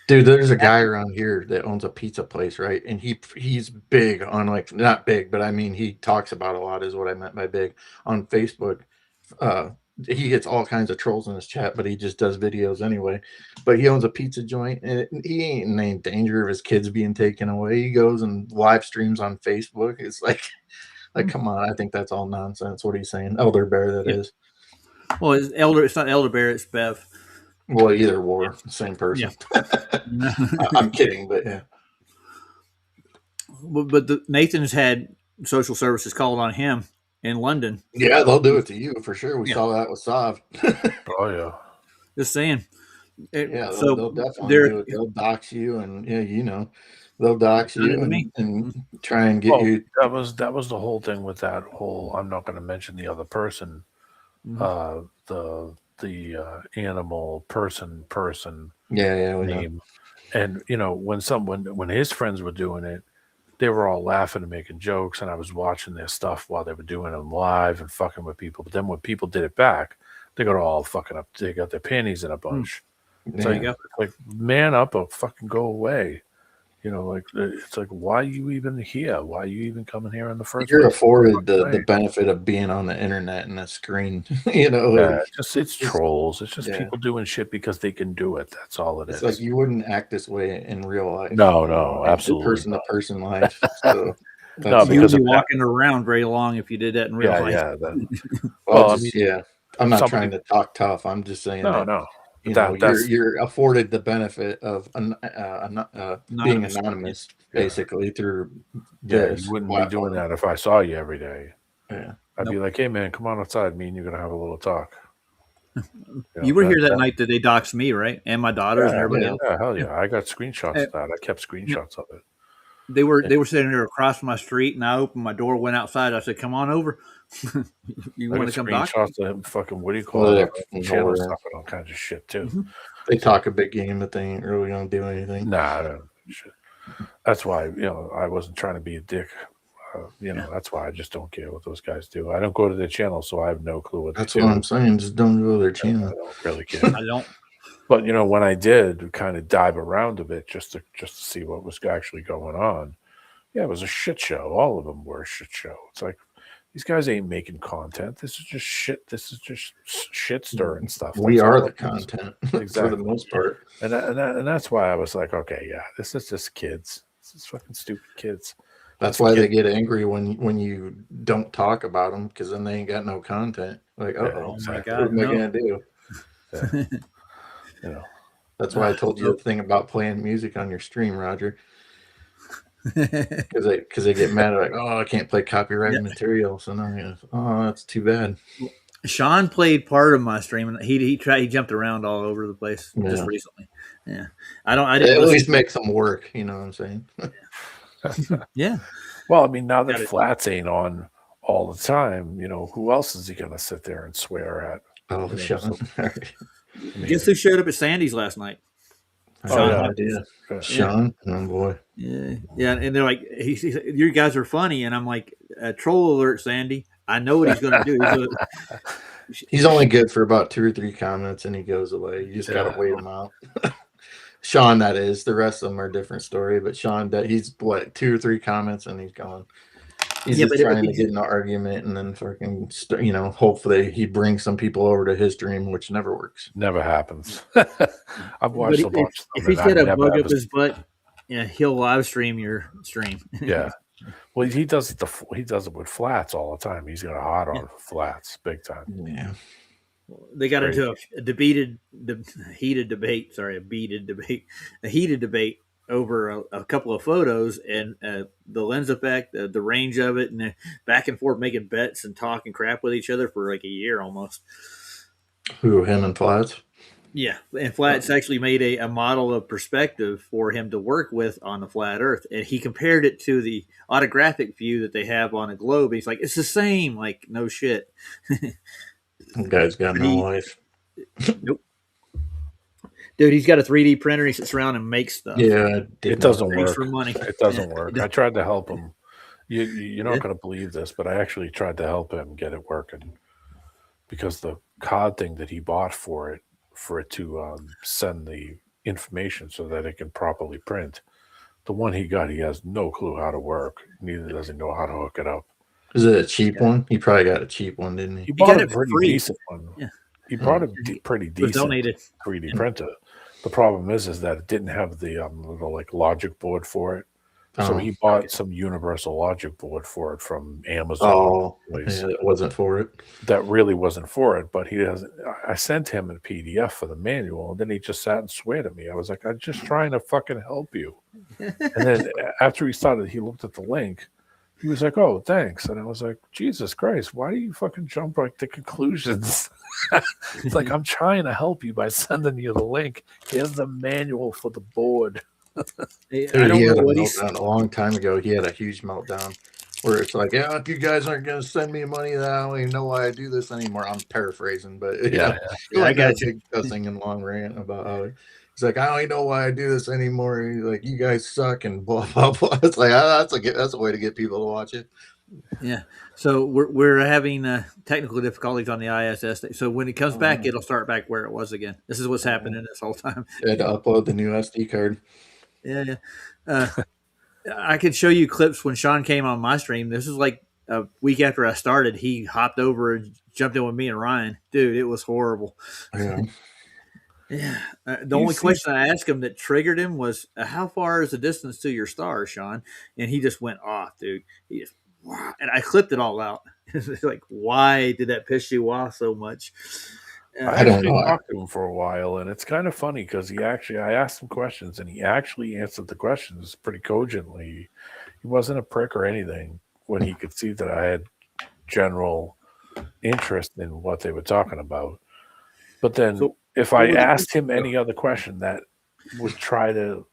Dude, there's a guy around here that owns a pizza place, right? And he's big on not big, but I mean he talks about a lot is what I meant by big on Facebook. He gets all kinds of trolls in his chat, but he just does videos anyway. But he owns a pizza joint, and he ain't in any danger of his kids being taken away. He goes and live streams on Facebook. It's like come on, I think that's all nonsense. What are you saying, Elder Bear? That is. Well, it's not Elder Bear, it's Bev. Well, either war, same person. Yeah. I'm kidding, but yeah. But Nathan's had social services called on him in London. Yeah, they'll do it to you for sure. We saw that with Sav. Oh yeah. Just saying. They'll definitely do it. They'll dox you, and they'll dox you and try and get you. That was the whole thing with that whole. I'm not going to mention the other person. The animal person Yeah, we know. name. And when his friends were doing it, they were all laughing and making jokes, and I was watching their stuff while they were doing them live and fucking with people. But then when people did it back, they got all fucking up. They got their panties in a bunch. There you go. Like, man up or fucking go away. It's like, why are you even here? Why are you even coming here in the first You're place? afforded the benefit of being on the internet and a screen. It's trolls. It's just people doing shit because they can do it. That's all it is. It's like you wouldn't act this way in real life. No, absolutely. Person to person life. So because you would be walking around very long if you did that in real life. Yeah. I'm not trying to talk tough. I'm just saying you're afforded the benefit of being anonymous, basically, through this. You wouldn't be doing that if I saw you every day. Yeah. I'd be like, hey, man, come on outside. Me and you're going to have a little talk. You were here that night that they doxed me, right? And my daughters and everybody else. Yeah, hell yeah. I got screenshots of that. I kept screenshots of it. They were sitting there across my street, and I opened my door, went outside. I said, "Come on over. You want to come dox?" Screenshots of him fucking, what do you call it? Channel stuff and all kinds of shit, too. Mm-hmm. They talk a big game, but they ain't really going to do anything. Nah, that's why, I wasn't trying to be a dick. That's why I just don't care what those guys do. I don't go to their channel, so I have no clue what that's what I'm saying. Just don't go to their channel. I don't really care. I don't. But when I did kind of dive around a bit just to see what was actually going on, it was a shit show. All of them were a shit show. It's like, these guys ain't making content. This is just shit. This is just shit stirring stuff. We are the content exactly. For the most part. And that's why I was like, okay, yeah, this is just kids. This is fucking stupid kids. That's why they get angry when you don't talk about them, because then they ain't got no content. Like, oh my God, what am I gonna do? That's why I told you the thing about playing music on your stream, Roger. Because they get mad at, like, oh, I can't play copyrighted material, so now that's too bad. Sean played part of my stream, and he jumped around all over the place just recently. Yeah, I didn't at least make some work. You know what I'm saying? Yeah. Well, I mean, now that Flats ain't on all the time, who else is he gonna sit there and swear at? Oh, Sean. Guess who showed up at Sandy's last night? Sean. Sean, oh boy. Yeah, and they're like, you guys are funny, and I'm like, troll alert, Sandy. I know what he's going to do. He's only good for about 2 or 3 comments, and he goes away. You just got to wait him out. Sean, that is. The rest of them are a different story, but Sean, he's 2 or 3 comments, and he's gone. He's just trying to get in an argument, and then fucking, hopefully he brings some people over to his stream, which never works. Never happens. I've watched a bunch. If he's got a bug up his butt, he'll live stream your stream. Yeah. Well, he does it with Flats all the time. He's got a hot on Flats, big time. Yeah. They got into a heated debate over a couple of photos and the lens effect, the range of it, and back and forth making bets and talking crap with each other for like a year almost. Who, him and Flats? Yeah, and Flats actually made a model of perspective for him to work with on the flat Earth, and he compared it to the autographic view that they have on a globe. He's like, it's the same. Like, no shit. That guy's got no life. Nope. Dude, he's got a 3D printer. He sits around and makes stuff. Yeah, it doesn't work. For money. It doesn't work. I tried to help him. You're not going to believe this, but I actually tried to help him get it working because the card thing that he bought for it to send the information so that it can properly print. The one he got, he has no clue how to work. Neither does he know how to hook it up. Is it a cheap one? He probably got a cheap one, didn't he? He bought a pretty decent one. Yeah. He bought a pretty decent donated 3D printer. The problem is that it didn't have the little logic board for it. So he bought some universal logic board for it from Amazon. Oh, yeah, it wasn't for it. That really wasn't for it, but he doesn't. I sent him a PDF for the manual, and then he just sat and swore at me. I was like, I'm just trying to fucking help you. And then after he started, he looked at the link. He was like, oh, thanks. And I was like, Jesus Christ, why do you fucking jump to conclusions? It's like, I'm trying to help you by sending you the link. Here's the manual for the board. Dude, he had a meltdown a long time ago. He had a huge meltdown where it's like, yeah, if you guys aren't going to send me money, then I don't even know why I do this anymore. I'm paraphrasing, but I got you cussing and long rant about how He's like, I don't even know why I do this anymore. He's like, you guys suck and blah blah blah. It's like, oh, that's a way to get people to watch it. Yeah. So we're having technical difficulties on the ISS thing. So when it comes back, it'll start back where it was again. This is what's happening this whole time. I had to upload the new SD card. Yeah. I could show you clips when Sean came on my stream. This is like a week after I started. He hopped over and jumped in with me and Ryan. Dude, it was horrible. Yeah. Yeah. The only question I asked him that triggered him was, how far is the distance to your star, Sean? And he just went off, dude. He just, wow. And I clipped it all out. It's like, why did that piss you off so much? I don't know. Talked to him for a while, and it's kind of funny because I asked him questions, and he actually answered the questions pretty cogently. He wasn't a prick or anything when he could see that I had general interest in what they were talking about. But then if I asked him any other question that would try to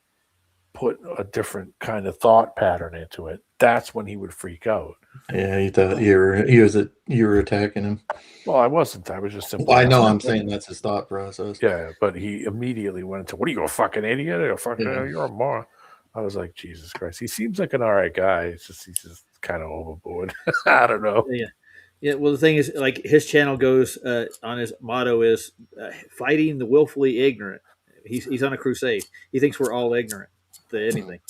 put a different kind of thought pattern into it, that's when he would freak out. Yeah, he thought you were attacking him. Well, I wasn't. I was just simply. Well, I know. I'm saying that's his thought process. Yeah, but he immediately went into, "What are you, a fucking idiot? You're a moron." I was like, Jesus Christ. He seems like an all right guy. He's just kind of overboard. I don't know. Yeah. Yeah, well, the thing is, like, his channel goes on his motto is fighting the willfully ignorant. He's on a crusade. He thinks we're all ignorant to anything.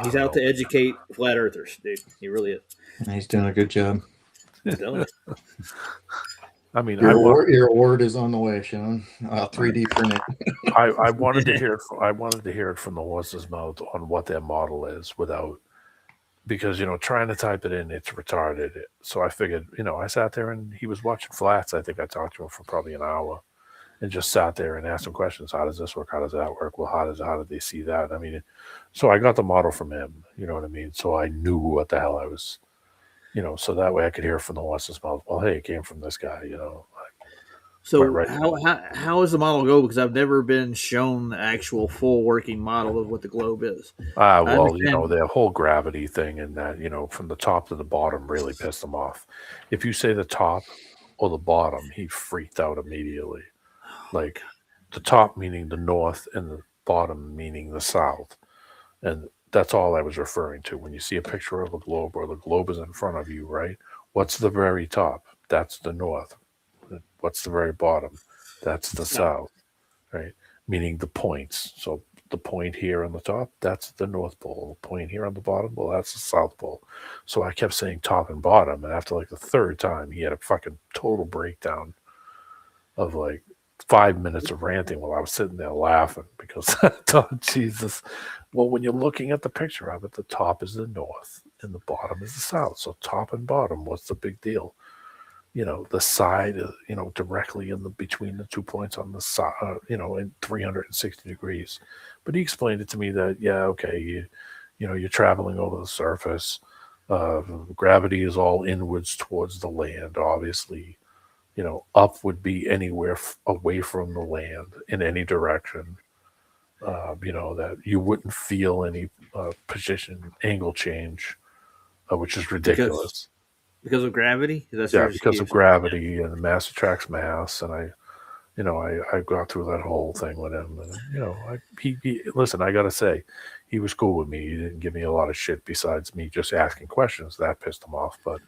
He's out to educate flat earthers, dude. He really is. He's doing a good job. I mean, your award is on the way, Sean. 3D print it. I wanted to hear it. I wanted to hear it from the horse's mouth on what their model is without. Because, trying to type it in, it's retarded. So I figured, I sat there and he was watching flats. I think I talked to him for probably an hour and just sat there and asked him questions. How does this work? How does that work? Well, how did they see that? I mean, so I got the model from him, you know what I mean? So I knew what the hell I was, so that way I could hear from the horse's mouth. Well, hey, it came from this guy, So how does the model go? Because I've never been shown the actual full working model of what the globe is. Well, their whole gravity thing and that, from the top to the bottom really pissed him off. If you say the top or the bottom, he freaked out immediately. Like the top meaning the north and the bottom meaning the south. And that's all I was referring to. When you see a picture of the globe or the globe is in front of you, right? What's the very top? That's the north. What's the very bottom? That's the south, right? Meaning the points. So the point here on the top, that's the North Pole. The point here on the bottom, well, that's the South Pole. So I kept saying top and bottom, and after like the third time, he had a fucking total breakdown of like 5 minutes of ranting while I was sitting there laughing because I thought, Jesus. Well, when you're looking at the picture of it, the top is the north and the bottom is the south. So top and bottom, what's the big deal? The side, directly in between the 2 points on the side, in 360 degrees. But he explained it to me that, you're traveling over the surface. Gravity is all inwards towards the land, obviously. Up would be anywhere away from the land in any direction. That you wouldn't feel any position angle change, which is ridiculous. Because of gravity? Because of gravity and mass attracts mass, and I got through that whole thing with him, and he listen. I gotta say, he was cool with me. He didn't give me a lot of shit besides me just asking questions. That pissed him off, but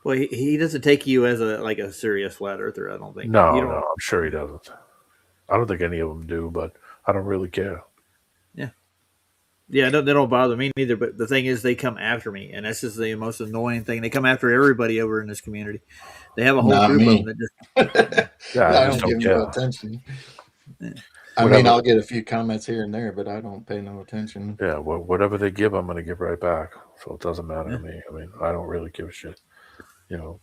Well, he doesn't take you as a serious flat earther. I don't think. No, I'm sure he doesn't. I don't think any of them do, but I don't really care. Yeah, they don't bother me neither. But the thing is, they come after me, and that's just the most annoying thing. They come after everybody over in this community. They have a whole group of them that just. I don't give no attention. Yeah. I mean, I'll get a few comments here and there, but I don't pay no attention. Yeah, whatever they give, I'm going to give right back. So it doesn't matter to me. I mean, I don't really give a shit.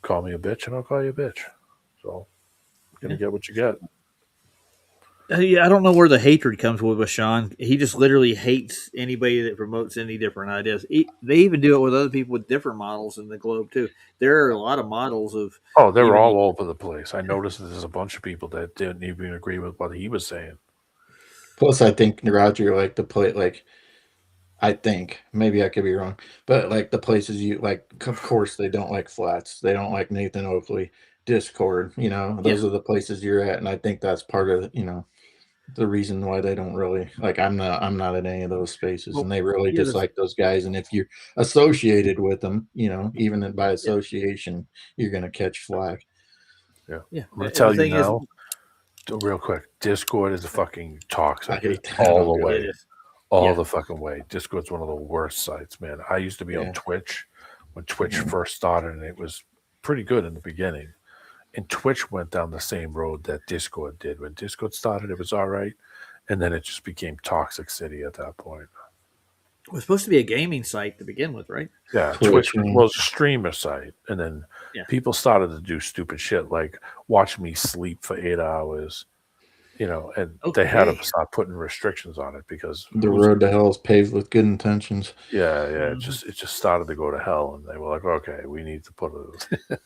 Call me a bitch, and I'll call you a bitch. So you're going to get what you get. Yeah, I don't know where the hatred comes with Sean. He just literally hates anybody that promotes any different ideas. They even do it with other people with different models in the globe too. There are a lot of models of. Oh, they're all over the place. I noticed that there's a bunch of people that didn't even agree with what he was saying. Plus, I think Roger liked to play I think maybe I could be wrong, but like the places you like, of course they don't like flats. They don't like Nathan Oakley. Discord. Those are the places you're at, and I think that's part of the reason why they don't really like. I'm not in any of those spaces, and they really dislike those guys. And if you're associated with them, even by association, you're gonna catch flack. Yeah. Yeah. I'm gonna tell you now, real quick. Discord is a fucking toxic. I hate that. All the way. It is. All the fucking way. Discord's one of the worst sites, man. I used to be on Twitch when Twitch first started, and it was pretty good in the beginning. And Twitch went down the same road that Discord did. When Discord started, it was all right, and then it just became toxic city at that point. It was supposed to be a gaming site to begin with, right? Yeah, Twitch was a streamer site, and then people started to do stupid shit like watch me sleep for 8 hours, and they had to start putting restrictions on it because the road to hell is paved with good intentions. Yeah, it just started to go to hell, and they were like, okay, we need to put a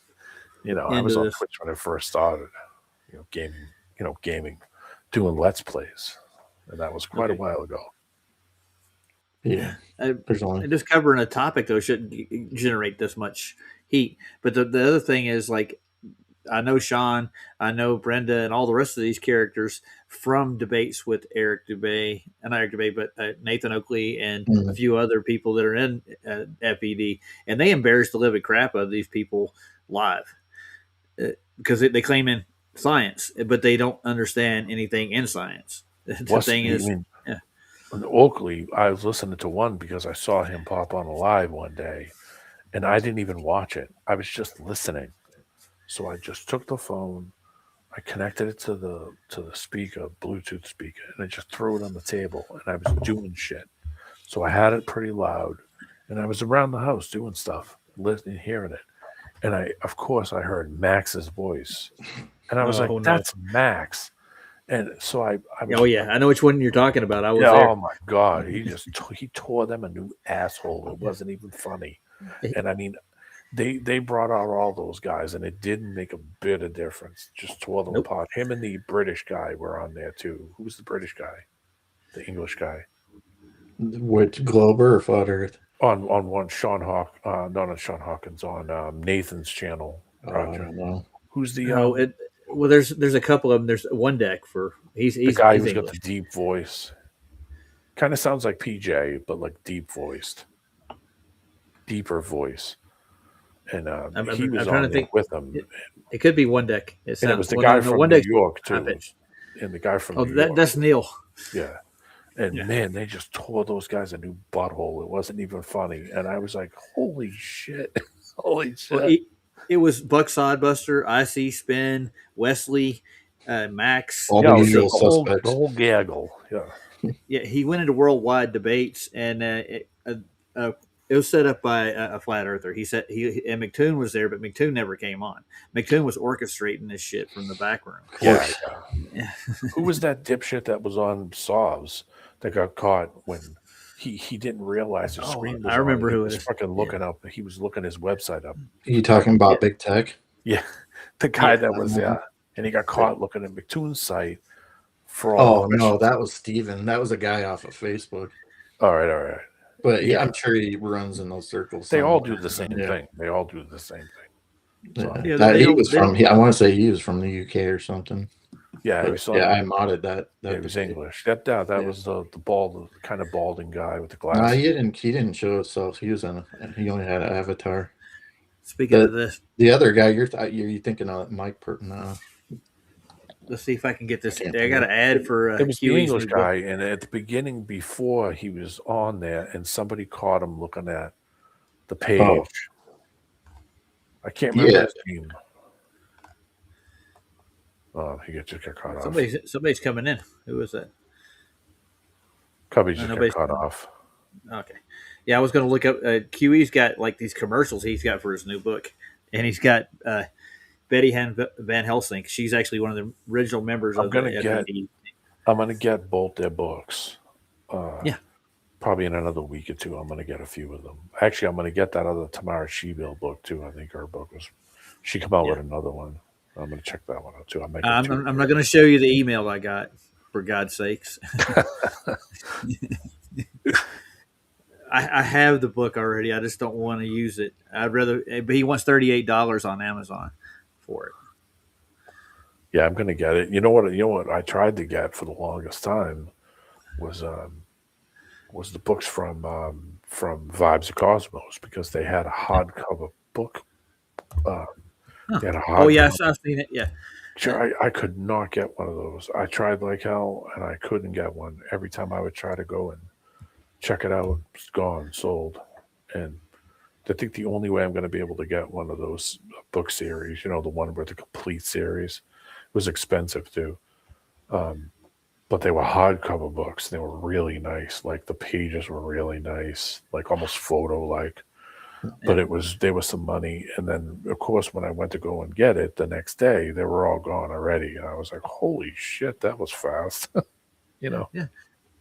I was on Twitch when it first started, gaming, doing Let's Plays, and that was quite a while ago. Yeah, just covering a topic though shouldn't generate this much heat. But the other thing is, like, I know Sean, I know Brenda, and all the rest of these characters from debates with Eric Dubay, and not Eric Dubay, but Nathan Oakley and a few other people that are in FED, and they embarrass the living crap out of these people live. Because they claim in science, but they don't understand anything in science. The thing is, Oakley, I was listening to one because I saw him pop on a live one day, and I didn't even watch it. I was just listening. So I just took the phone, I connected it to the speaker, Bluetooth speaker, and I just threw it on the table, and I was doing shit. So I had it pretty loud, and I was around the house doing stuff, listening, hearing it. And of course, I heard Max's voice, and I was like, "That's Max." And so I I know which one you're talking about. I was there. Oh my god, he tore them a new asshole. It wasn't even funny. And I mean, they brought out all those guys, and it didn't make a bit of difference. Just tore them apart. Him and the British guy were on there too. Who was the British guy? The English guy. Which Glober or Flat Earth? On one Sean Hawk, not Sean Hawkins, on Nathan's channel. I don't know. Who's the there's a couple of them. There's one deck for he's the guy he's who's English. got the deep voice. Kind of sounds like PJ, but like deep voiced, deeper voice. And he was on there with them. It could be one deck. It was the guy from New York too, and the guy from New York. That's Neil. Yeah. And man, they just tore those guys a new butthole. It wasn't even funny. And I was like, holy shit. Holy shit. Well, it was Buck Sodbuster, IC Spin, Wesley, Max. All the usual suspects. The whole gaggle. Yeah. Yeah, he went into worldwide debates, and it was set up by a flat earther. He said and McToon was there, but McToon never came on. McToon was orchestrating this shit from the back room. Yeah. Who was that dipshit that was on Sovs that got caught when he didn't realize his screen was I remember on? who it was. Fucking looking up. He was looking his website up. Are you talking about Big Tech? Yeah, the guy that was there, and he got caught looking at McToon's site. No, that was Steven. That was a guy off of Facebook. All right. But I'm sure he runs in those circles. They all do the same thing. They all do the same thing. So. He was from. I want to say he was from the UK or something. Yeah, I modded that. It was English. That was the bald, kind of balding guy with the glasses. No, he didn't show himself. He only had an avatar. Speaking of this, the other guy you're thinking of Mike Burton. Let's see if I can get this. I got an ad for. It was the English guy, and at the beginning, before he was on there, and somebody caught him looking at the page. Oh. I can't remember his name. Oh, he just got caught off. Somebody's coming in. Who was that? Cubby just got caught off. Okay. Yeah, I was going to look up. QE's got like these commercials he's got for his new book, and he's got Betty Van Helsing. She's actually one of the original members of the FED. I'm going to get both their books. Probably in another week or two, I'm going to get a few of them. Actually, I'm going to get that other Tamara Sheville book too. I think her book was. She came out with another one. I'm going to check that one out too. I'm not going to show you the email I got, for God's sakes. I have the book already. I just don't want to use it. I'd rather. But he wants $38 on Amazon for it. Yeah, I'm gonna get it. You know what? You know what I tried to get for the longest time was the books from Vibes of Cosmos because they had a hardcover book. Uh, Huh. they had a Oh yeah, hardcover. I've seen it. Yeah. I could not get one of those. I tried like hell, and I couldn't get one. Every time I would try to go and check it out, it's gone, sold. And I think the only way I'm going to be able to get one of those book series, the one with the complete series, was expensive too. Um, but they were hardcover books. They were really nice. Like the pages were really nice, like almost photo like. But there was some money, and then of course when I went to go and get it the next day, they were all gone already, and I was like, "Holy shit, that was fast!" you Yeah. know. Yeah.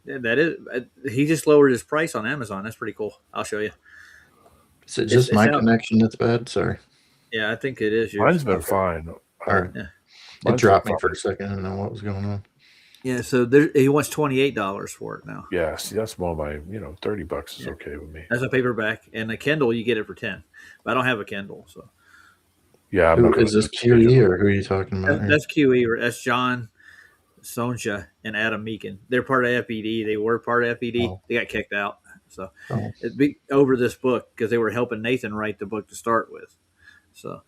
Yeah, that is. He just lowered his price on Amazon. That's pretty cool. I'll show you. Is it just It's my out. connection that's bad? Sorry. Yeah, I think it is yours. Mine's been Okay. fine. All right. Yeah. It Mine's been dropped me fine. for a second. I didn't know what was going on. Yeah. So he wants $28 for it now. Yeah, see, that's more my, $30 is Yeah. okay with me. As a paperback, and a Kindle you get it for 10. But I don't have a Kindle, so Yeah, I'm Who not going is to this do digital. QE or who are you talking about? that's QE. Or that's John Sonja and Adam Meakin. They're part of FED. They were part of FED. Oh. They got kicked out. So Oh. it'd be over this book because they were helping Nathan write the book to start with. So,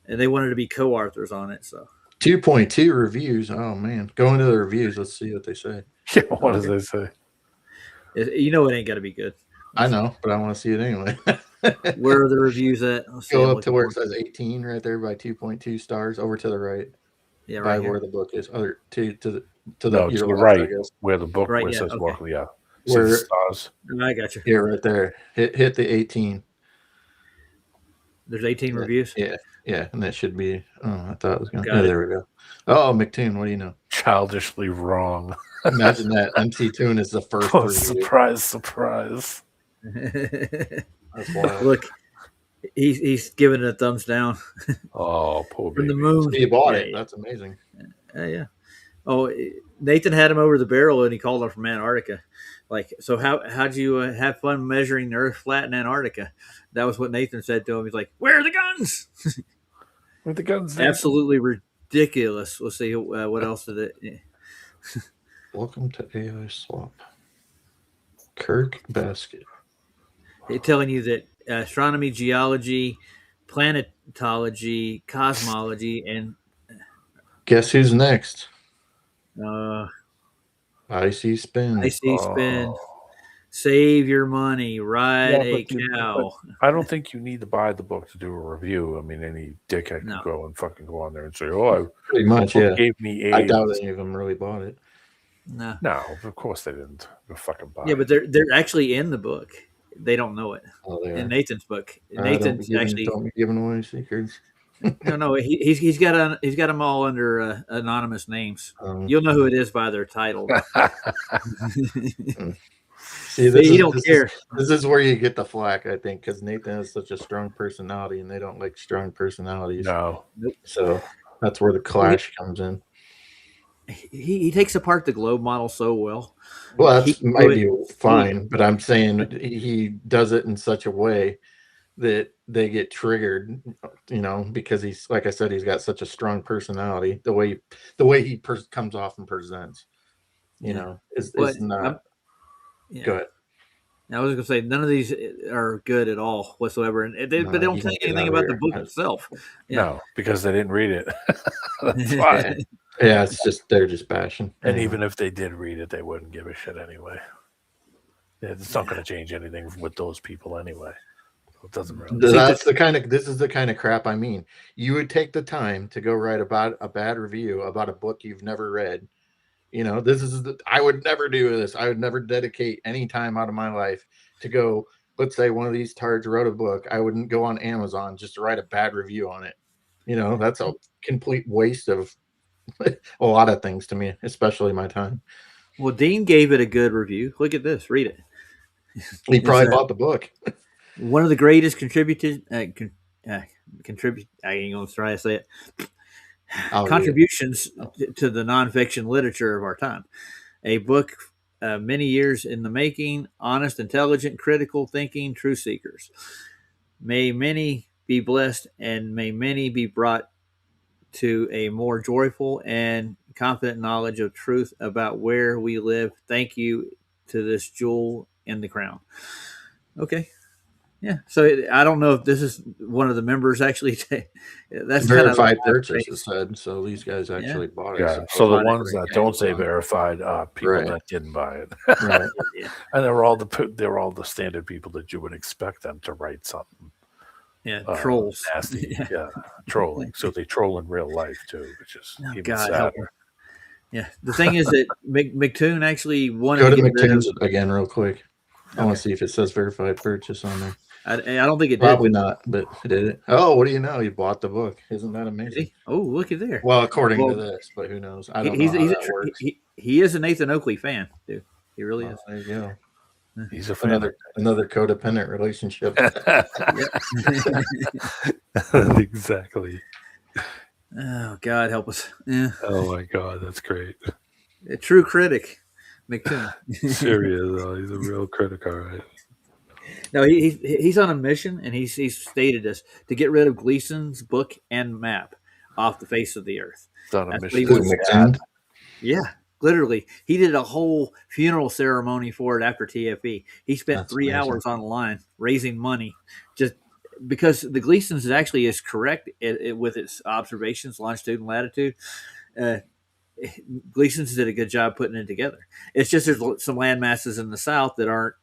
and they wanted to be co-authors on it. So 2.2 reviews. Oh man, go into the reviews. Let's see what they say. Yeah, what does they say? it ain't got to be good. I know, but I want to see it anyway. Where are the reviews at? Let's see, Go I'm up to looking where for it says 18 right there by 2.2 stars. Over to the right. Yeah, By right where here. the book is. Other to the No, to your the left, right, I guess. where the book Right, where it yeah, says okay. welcome, yeah. Where- 6 stars. I got you. Yeah, right there. Hit the 18. There's 18 reviews. Yeah, and that should be. Oh, I thought it was going. Got Yeah, it. there we go. Oh, McToon, what do you know? Childishly wrong. Imagine that. MC Toon is the first Oh, review. surprise, surprise. That's wild. Look, he's giving it a thumbs down. Oh, poor From baby. the moon. He bought Yeah, it. That's amazing. yeah. Oh, Nathan had him over the barrel, and he called him from Antarctica. Like, so how'd you have fun measuring the Earth flat in Antarctica? That was what Nathan said to him. He's like, "Where are the guns?" With the guns. Absolutely ridiculous. We'll see what else did it. Yeah. Welcome to AI Swap. Kirk Basket. They're telling you that astronomy, geology, planetology, cosmology, and Guess who's next? Icy Spin. IC spin. Save your money. Ride a cow. I don't think you need to buy the book to do a review. I mean, any dickhead can go and fucking go on there and say, "Oh, pretty much, yeah." Gave me I doubt any of them really bought it. No, of course they didn't. They're fucking buy. Yeah, but they're actually in the book. They don't know it. Oh, they in are. Nathan's book. Nathan's actually don't be giving away secrets. no. He's got them all under anonymous names. You'll know who it is by their title. See, you don't care. This is where you get the flack, I think, because Nathan has such a strong personality, and they don't like strong personalities. No. Nope. So that's where the clash comes in. He takes apart the globe model so well. Well, that might be fine, but I'm saying he does it in such a way that they get triggered, because he's, like I said, he's got such a strong personality. The way he comes off and presents, is not. Yeah. Go ahead. I was going to say none of these are good at all whatsoever, but they don't tell you anything about the book itself. Yeah. No, because they didn't read it. That's why. Yeah, they're just bashing. And even if they did read it, they wouldn't give a shit anyway. It's not going to change anything with those people anyway. It doesn't really. This is the kind of crap I mean. You would take the time to go write about a bad review about a book you've never read. I would never do this. I would never dedicate any time out of my life to go. Let's say one of these tards wrote a book. I wouldn't go on Amazon just to write a bad review on it. That's a complete waste of a lot of things to me, especially my time. Well, Dean gave it a good review. Look at this. Read it. He probably bought the book. One of the greatest contributors. I ain't gonna try to say it. Contributions to the nonfiction literature of our time. A book many years in the making, honest, intelligent, critical thinking, truth seekers. May many be blessed, and may many be brought to a more joyful and confident knowledge of truth about where we live. Thank you to this jewel in the crown. Okay. Yeah. So I don't know if this is one of the members actually. That's kind of verified purchase, it said. So these guys actually bought it. Yeah. So the bought it ones that don't say Amazon. verified are people Right. that didn't buy it. Right. Yeah. And they're all the standard people that you would expect them to write something Yeah. Trolls. nasty. Yeah. Trolling. So they troll in real life too, which is Oh, even God help sadder. Yeah. The thing is that McToon actually wanted Go to to get rid of. McToon's again real quick. I want to see if it says verified purchase on there. I don't think it Probably did. not, but it did it. Oh, what do you know? He bought the book. Isn't that Did amazing? he? Oh, looky there. Well, according Well, to this, but who knows? I don't know how that works. He is a Nathan Oakley fan, dude. He really is. There you go. He's a fan. Another codependent relationship. Exactly. Oh, God help us. Yeah. Oh my God, that's great. A true critic, McToon. Serious though, he's a real critic, all right. No, he's on a mission, and he's stated this to get rid of Gleason's book and map off the face of the earth. It's on a That's what mission. he wants. McToon? Yeah, literally, he did a whole funeral ceremony for it after TFE. He spent That's 3 amazing. hours online raising money, just because the Gleason's actually is correct with its observations, longitude and latitude. Gleason's did a good job putting it together. It's just there's some land masses in the south that aren't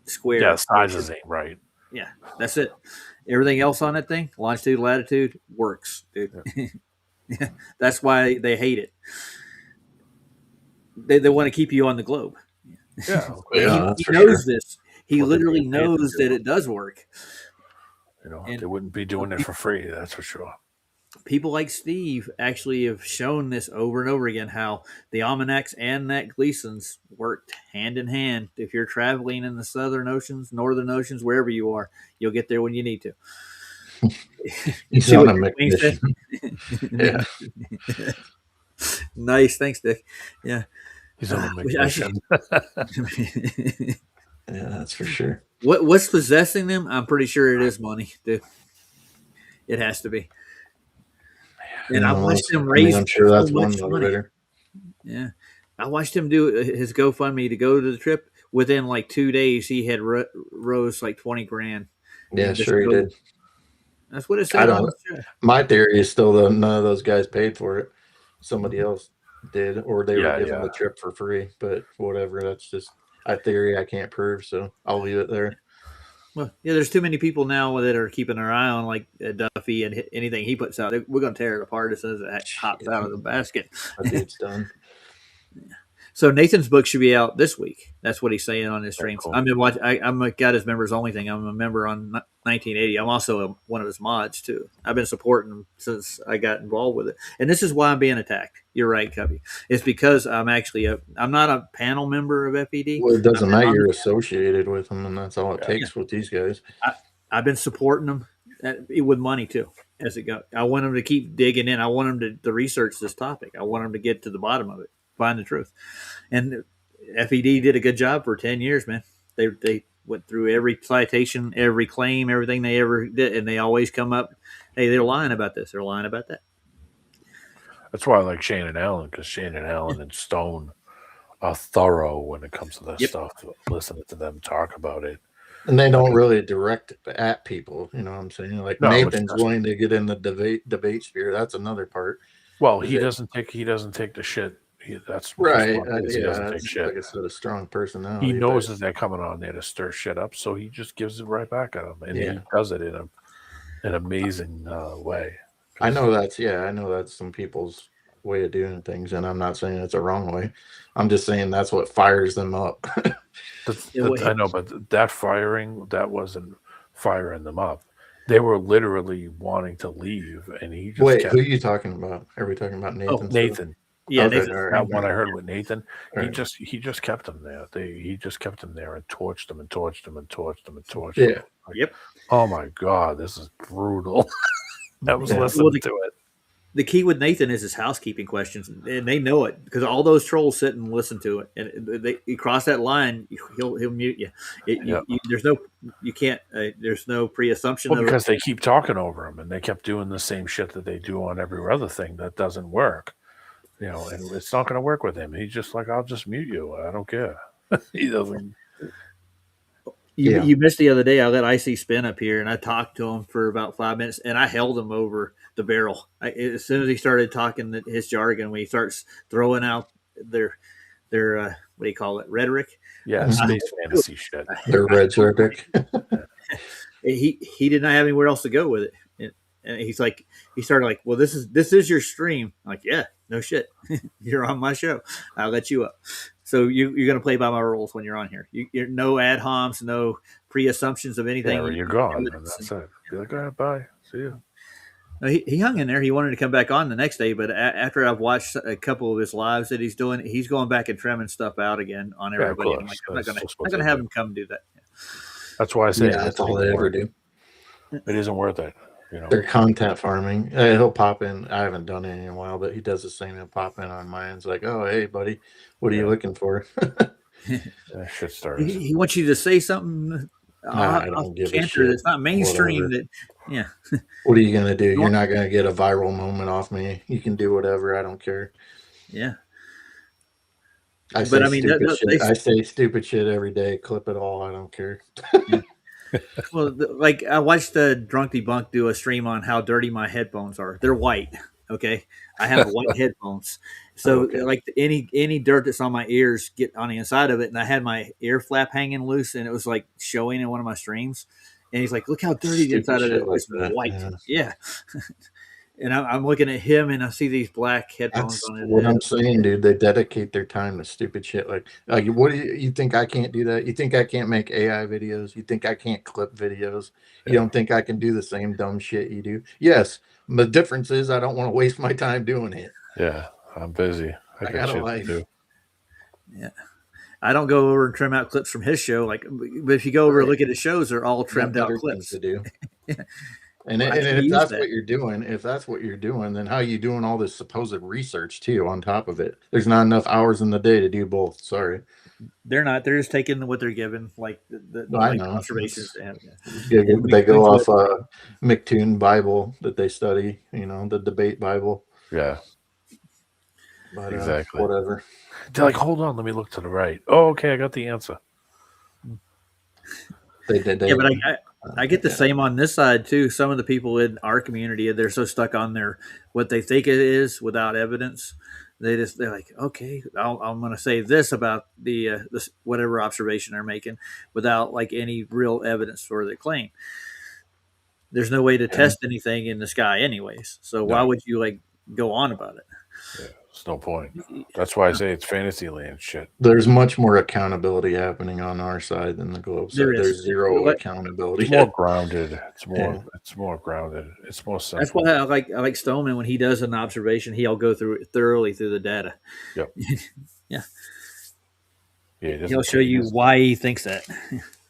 square. Yeah, sizes ain't right. Yeah, that's it. Everything else on that thing, longitude, latitude, works, dude. Yeah. That's why they hate it. They want to keep you on the globe. Yeah, He knows this. He literally knows that it does work. They wouldn't be doing it for free, that's for sure. People like Steve actually have shown this over and over again, how the almanacs and that Gleason's worked hand in hand. If you're traveling in the southern oceans, northern oceans, wherever you are, you'll get there when you need to. He's on a mission. Yeah. Nice. Thanks, Dick. Yeah. He's on a mission. Yeah, that's for sure. What's possessing them? I'm pretty sure it is money, dude. It has to be. And I watched him raise. I'm sure that's so one much money. motivator. Yeah, I watched him do his GoFundMe to go to the trip. Within like 2 days, he had rose like 20 grand. Yeah, sure he did. That's what it said. My theory is still that none of those guys paid for it. Somebody else did, or they were given the trip for free. But whatever, that's just a theory I can't prove, so I'll leave it there. Well, yeah, there's too many people now that are keeping their eye on like Duffy and anything he puts out. We're going to tear it apart as soon as it hops out of the basket. That dude's done. So Nathan's book should be out this week. That's what he's saying on his streams. Cool. I'm got his members only thing. I'm a member on 1980. I'm also one of his mods too. I've been supporting him since I got involved with it. And this is why I'm being attacked. You're right, Cubby. It's because I'm not a panel member of FED. Well, it doesn't matter. You're associated with them, and that's all it takes with these guys. I've been supporting them with money too as it goes. I want them to keep digging in. I want them to research this topic. I want them to get to the bottom of it. Find the truth. And FED did a good job for 10 years, man. They went through every citation, every claim, everything they ever did, and they always come up, hey, they're lying about this, they're lying about that. That's why I like Shane and Allen, because Shane and Allen and Stone are thorough when it comes to this stuff. Listening to them talk about it. And they don't really direct at people, you know what I'm saying? Like Nathan's willing to get in the debate sphere. That's another part. Well, he doesn't take the shit. That's right. He doesn't take shit. Like I said, a strong personality. He knows that they're coming on there to stir shit up, so he just gives it right back at them, and he does it in an amazing way. I know that's some people's way of doing things, and I'm not saying it's a wrong way. I'm just saying that's what fires them up. I know, but that wasn't firing them up. They were literally wanting to leave, and he just who are you talking about? Are we talking about Nathan? Nathan. Yeah, okay, Nathan. That one I heard with Nathan. Right. He just kept them there. He just kept them there and torched them and torched them and torched them and torched them. Like, oh my God, this is brutal. I was listening to it. the key with Nathan is his housekeeping questions, and they know it because all those trolls sit and listen to it. And you cross that line, he'll mute you. There's no you can't. There's no pre-assumption. Well, because they keep talking over him, and they kept doing the same shit that they do on every other thing that doesn't work. And it's not going to work with him. He's just like, I'll just mute you. I don't care. He doesn't. You missed the other day. I let Icy spin up here, and I talked to him for about 5 minutes, and I held him over the barrel. As soon as he started talking his jargon, when he starts throwing out their what do you call it, rhetoric? Yeah, space fantasy shit. Their rhetoric. He did not have anywhere else to go with it, and he started like, well, this is your stream. I'm like, yeah, no shit, you're on my show. I'll let you up. So you're going to play by my rules when you're on here. You're no ad homs, no pre-assumptions of anything. Yeah, you're gone. And that's it. Be like, all right, bye. See you. No, he hung in there. He wanted to come back on the next day, but after I've watched a couple of his lives that he's doing, he's going back and trimming stuff out again on everybody. Yeah, I'm not going to have him come do that. That's why I say that's all they ever do. It isn't worth it. They're content farming. He'll pop in. I haven't done it in a while, but he does the same. He'll pop in on mine. It's like, oh, hey, buddy, what are you looking for? That shit starts. He wants you to say something. I don't give a shit. It's not mainstream. Yeah. What are you going to do? You're not going to get a viral moment off me. You can do whatever. I don't care. Yeah. I say stupid shit every day. Clip it all. I don't care. Well, like I watched Drunk Debunk do a stream on how dirty my headphones are. They're white. Okay. I have white headphones. So like any dirt that's on my ears get on the inside of it. And I had my ear flap hanging loose and it was like showing in one of my streams. And he's like, look how dirty the inside of it is. White. Yeah. And I'm looking at him and I see these black headphones on his head. I'm saying, dude. They dedicate their time to stupid shit. Like what do you think I can't do that? You think I can't make AI videos? You think I can't clip videos? You don't think I can do the same dumb shit you do? Yes. The difference is I don't want to waste my time doing it. Yeah. I'm busy. I got a life. To do. Yeah. I don't go over and trim out clips from his show. But if you go over and look at his shows, they're all trimmed out clips to do. And if that's what you're doing, then how are you doing all this supposed research too on top of it? There's not enough hours in the day to do both. Sorry. They're not. They're just taking what they're given, like the observations. They go off McToon Bible that they study, the debate Bible. Yeah. But, exactly. Whatever. They're like, hold on, let me look to the right. Oh, okay, I got the answer. Yeah, but I get the same on this side too. Some of the people in our community, they're so stuck on what they think it is without evidence. They're like, okay, I'm going to say this about this whatever observation they're making without like any real evidence for their claim. There's no way to test anything in the sky, anyways. So why would you like go on about it? Yeah, there's no point. That's why I say it's fantasy land shit. There's much more accountability happening on our side than the globe side. There's zero accountability. It's more grounded. It's more grounded. It's more simple. That's why I like Stoneman when he does an observation, he'll go through it thoroughly through the data. Yep. Yeah. Yeah. He'll show you why he thinks that.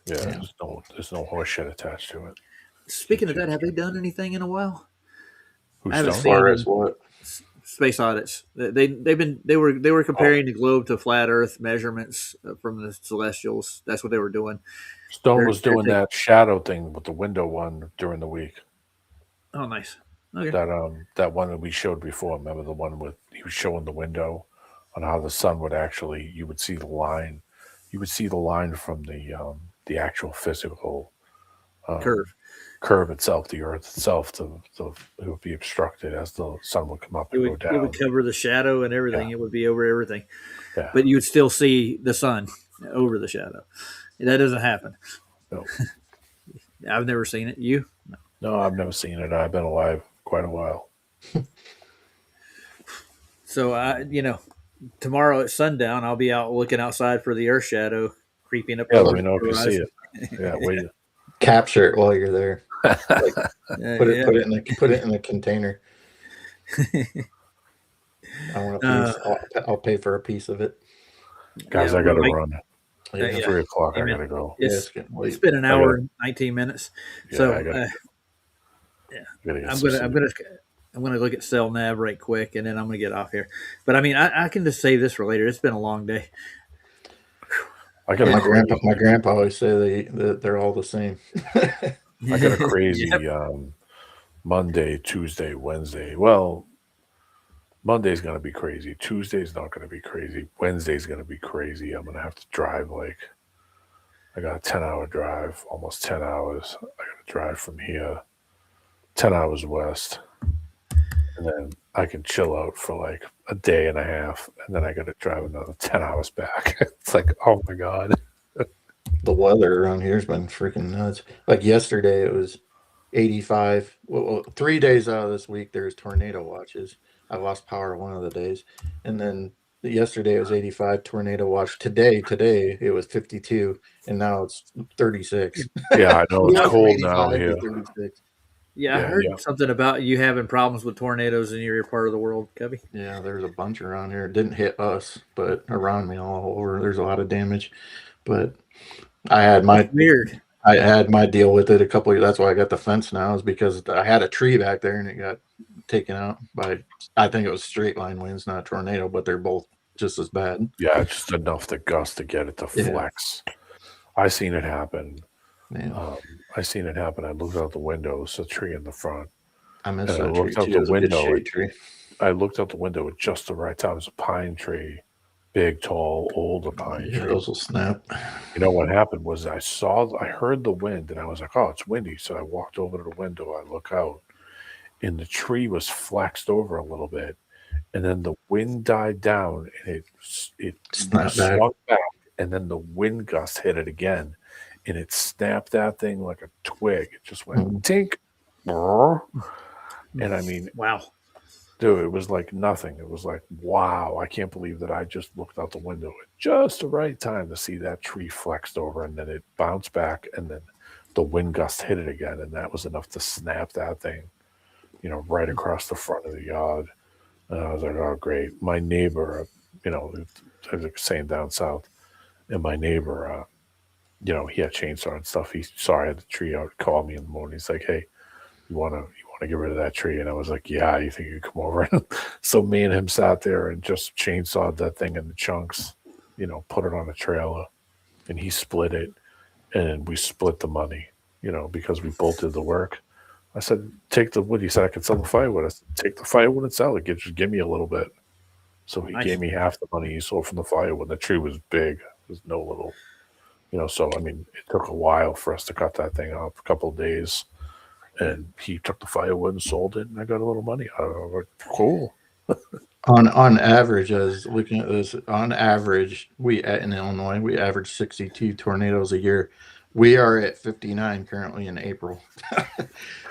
Yeah. There's no horse shit attached to it. Speaking of that, have they done anything in a while? As far as what? Space audits. They were comparing the globe to flat Earth measurements from the celestials. That's what they were doing. Stone was doing that shadow thing with the window one during the week. Oh, nice. Okay. That one that we showed before. Remember the one with he was showing the window on how the sun would actually you would see the line. You would see the line from the actual physical curve itself, the Earth itself, it would be obstructed as the sun would come up and go down. It would cover the shadow and everything. Yeah. It would be over everything. Yeah. But you would still see the sun over the shadow. That doesn't happen. No. I've never seen it. You? No, I've never seen it. I've been alive quite a while. So, tomorrow at sundown, I'll be out looking outside for the Earth shadow creeping up. Yeah, let me know if you see it. Yeah, wait. Capture it while you're there. Put it in a container. I want a piece. I'll pay for a piece of it. Guys, I gotta run. It's 3 o'clock. I gotta go. It's been an hour and 19 minutes. Yeah, so I'm I'm going to look at Cel Nav right quick, and then I'm going to get off here. But I mean, I can just save this for later. It's been a long day. I got my grandpa always say they're all the same. I got a crazy Yep. Monday, Tuesday, Wednesday. Well, Monday's gonna be crazy. Tuesday's not gonna be crazy. Wednesday's gonna be crazy. I'm gonna have to drive I got a 10-hour drive, almost 10 hours. I gotta drive from here 10 hours west. And then I can chill out for like a day and a half, and then I gotta drive another 10 hours back. It's like, oh my God. The weather around here's been freaking nuts. Like yesterday, it was 85. Well, 3 days out of this week, there's tornado watches. I lost power one of the days, and then yesterday it was 85 tornado watch. Today it was 52, and now it's 36. Yeah, I know We it's went from cold now 85 here. to 36. Yeah, I heard something about you having problems with tornadoes in your part of the world, Cubby. Yeah, there's a bunch around here. It didn't hit us, but around me all over, there's a lot of damage. But I had my Weird. I had my deal with it a couple of years. That's why I got the fence now, is because I had a tree back there and it got taken out by, I think it was straight line winds, not tornado, but they're both just as bad. Yeah, just enough the gust to get it to flex. I seen it happen. Yeah. I seen it happen. I looked out the window. It's a tree in the front. I missed And I that tree looked out too. the It was a good window. shade tree. I looked out the window at just the right time. It was a pine tree, big, tall, older pine Yeah, tree. those will snap. You know what happened was I heard the wind, and I was like, oh, it's windy. So I walked over to the window. I look out, and the tree was flexed over a little bit, and then the wind died down, and it Snapped back. swung back, and then the wind gust hit it again, and it snapped that thing like a twig. It just went tink, brrr. And I mean, Wow. dude, it was like nothing. It was like, wow, I can't believe that I just looked out the window at just the right time to see that tree flexed over, and then it bounced back, and then the wind gust hit it again, and that was enough to snap that thing, right across the front of the yard. And I was like, oh, great. My neighbor, I was saying down south, and my neighbor, he had chainsaw and stuff. He saw I had the tree out, called me in the morning. He's like, hey, you want to get rid of that tree? And I was like, yeah, you think you could come over? So me and him sat there and just chainsawed that thing into chunks, put it on a trailer, and he split it, and we split the money, because we both did the work. I said, take the wood. He said, I can sell the firewood. I said, take the firewood and sell it. Just give me a little bit. So he gave me half the money he sold from the firewood. The tree was big. There's no little, so, I mean, it took a while for us to cut that thing up, a couple of days. And he took the firewood and sold it, and I got a little money out of it. I was like, cool. On average, as looking at this, on average, in Illinois, we average 62 tornadoes a year. We are at 59 currently in April.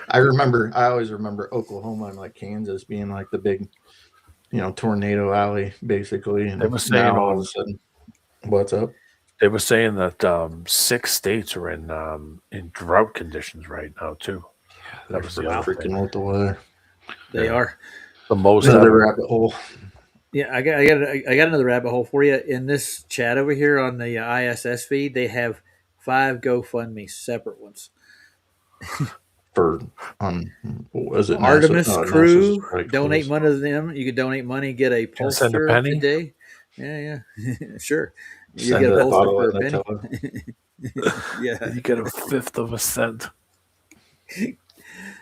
I always remember Oklahoma and like Kansas being like the big, tornado alley basically. And they were saying all of a sudden, what's up? They were saying that 6 states are in drought conditions right now too. Yeah, that was the freaking with the weather. They are. The most another rabbit hole. Yeah, I got another rabbit hole for you. In this chat over here on the ISS feed, they have 5 GoFundMe, separate ones. Was it Artemis Crew? Donate money to them. You could donate money, get a poster today. Yeah, sure. You get a poster for a penny. Yeah, you get 1/5 of a cent.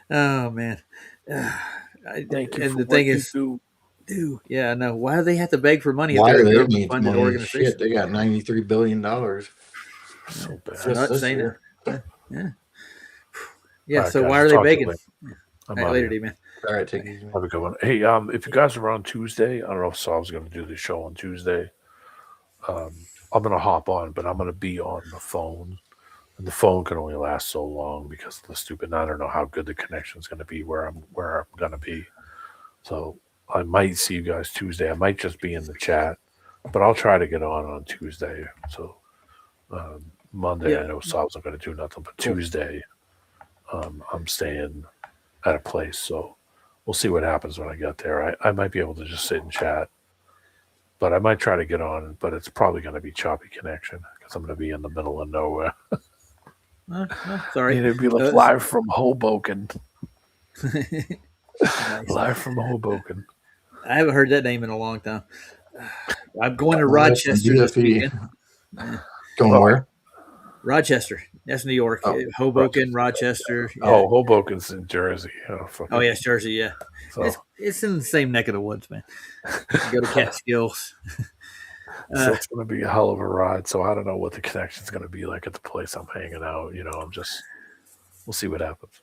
Oh man. Thank you. And the thing is, yeah, no. Why do they have to beg for money? Why do they need money? Shit, they got $93 billion. So bad. Just saying it. Yeah. So why are they begging? Later, D-man. All right, take it easy. Have a good one. Hey, if you guys are on Tuesday, I don't know if Sal's going to do the show on Tuesday. I'm going to hop on, but I'm going to be on the phone. And the phone can only last so long because of the stupid. I don't know how good the connection is going to be where I'm going to be. So I might see you guys Tuesday. I might just be in the chat, but I'll try to get on Tuesday. So Monday, I know Sal's not going to do nothing, but Tuesday, I'm staying at a place. So we'll see what happens when I get there. I might be able to just sit and chat, but I might try to get on, but it's probably going to be choppy connection because I'm going to be in the middle of nowhere. Sorry. It'd be like live from Hoboken. Nice. Live from Hoboken. I haven't heard that name in a long time. I'm going to Well, that's some Rochester this DFE. weekend. Going where? Rochester. That's New York. Oh, Hoboken, Rochester. Yeah. Oh, Hoboken's in Jersey. Oh, fucking. Oh, yes, Jersey. Yeah. So, It's in the same neck of the woods, man. You go to Catskills. so it's going to be a hell of a ride. So I don't know what the connection's going to be like at the place I'm hanging out. You know, we'll see what happens.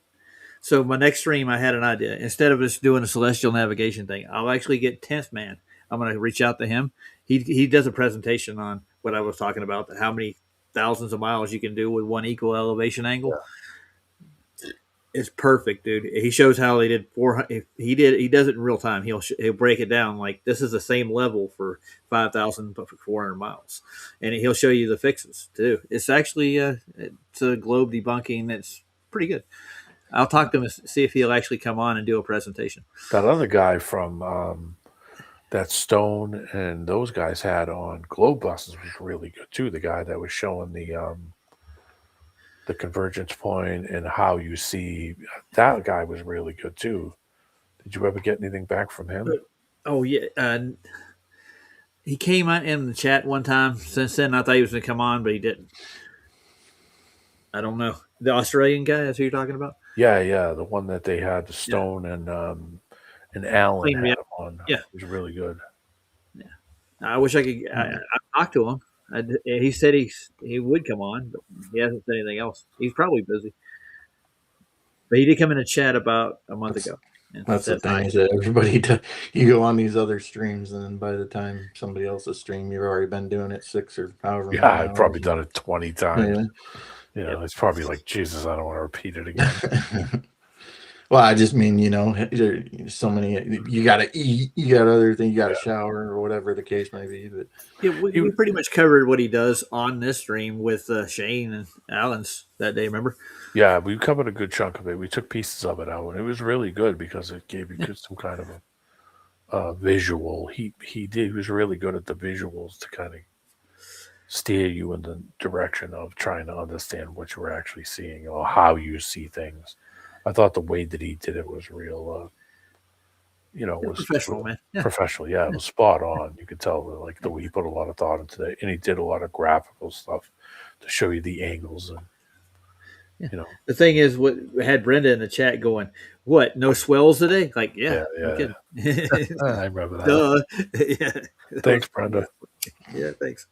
So my next stream, I had an idea. Instead of us doing a celestial navigation thing, I'll actually get 10th Man. I'm going to reach out to him. He does a presentation on what I was talking about, how many thousands of miles you can do with one equal elevation angle. Yeah. It's perfect, dude. He shows how they did 400. He does it in real time. He'll break it down like this is the same level for 5,400 miles, and he'll show you the fixes too. It's actually it's a globe debunking that's pretty good. I'll talk to him and see if he'll actually come on and do a presentation. That other guy from that Stone and those guys had on Globe Buses was really good too. The guy that was showing the convergence point and how you see that guy was really good too. Did you ever get anything back from him? Oh yeah, he came in the chat one time. Since then, I thought he was going to come on, but he didn't. I don't know. The Australian guy, that's who you're talking about? Yeah, the one that they had, the Stone and Allen had him on. Yeah, it was really good. Yeah, I wish I could. I talked to him. He said he would come on, but he hasn't said anything else. He's probably busy. But he did come in a chat about a month ago. That's the thing is that everybody you go on these other streams, and then by the time somebody else's stream, you've already been doing it 6 or however many I've probably done it 20 times. Yeah. You know, it's probably like, Jesus, I don't want to repeat it again. Well, I just mean, you know, so many. You got to eat, you got other things, you got to shower, or whatever the case may be. But yeah, we pretty much covered what he does on this stream with Shane and Alan's that day. Remember? Yeah, we covered a good chunk of it. We took pieces of it out, and it was really good because it gave you some kind of a visual. He was really good at the visuals to kind of steer you in the direction of trying to understand what you were actually seeing or how you see things. I thought the way that he did it was real, was professional, man. Yeah. Professional, yeah, it was spot on. You could tell like the way he put a lot of thought into it, and he did a lot of graphical stuff to show you the angles and. Yeah. You know, the thing is, what had Brenda in the chat going, "What? No swells today?" Like, yeah. I remember that. Yeah. Thanks, Brenda. Yeah, thanks.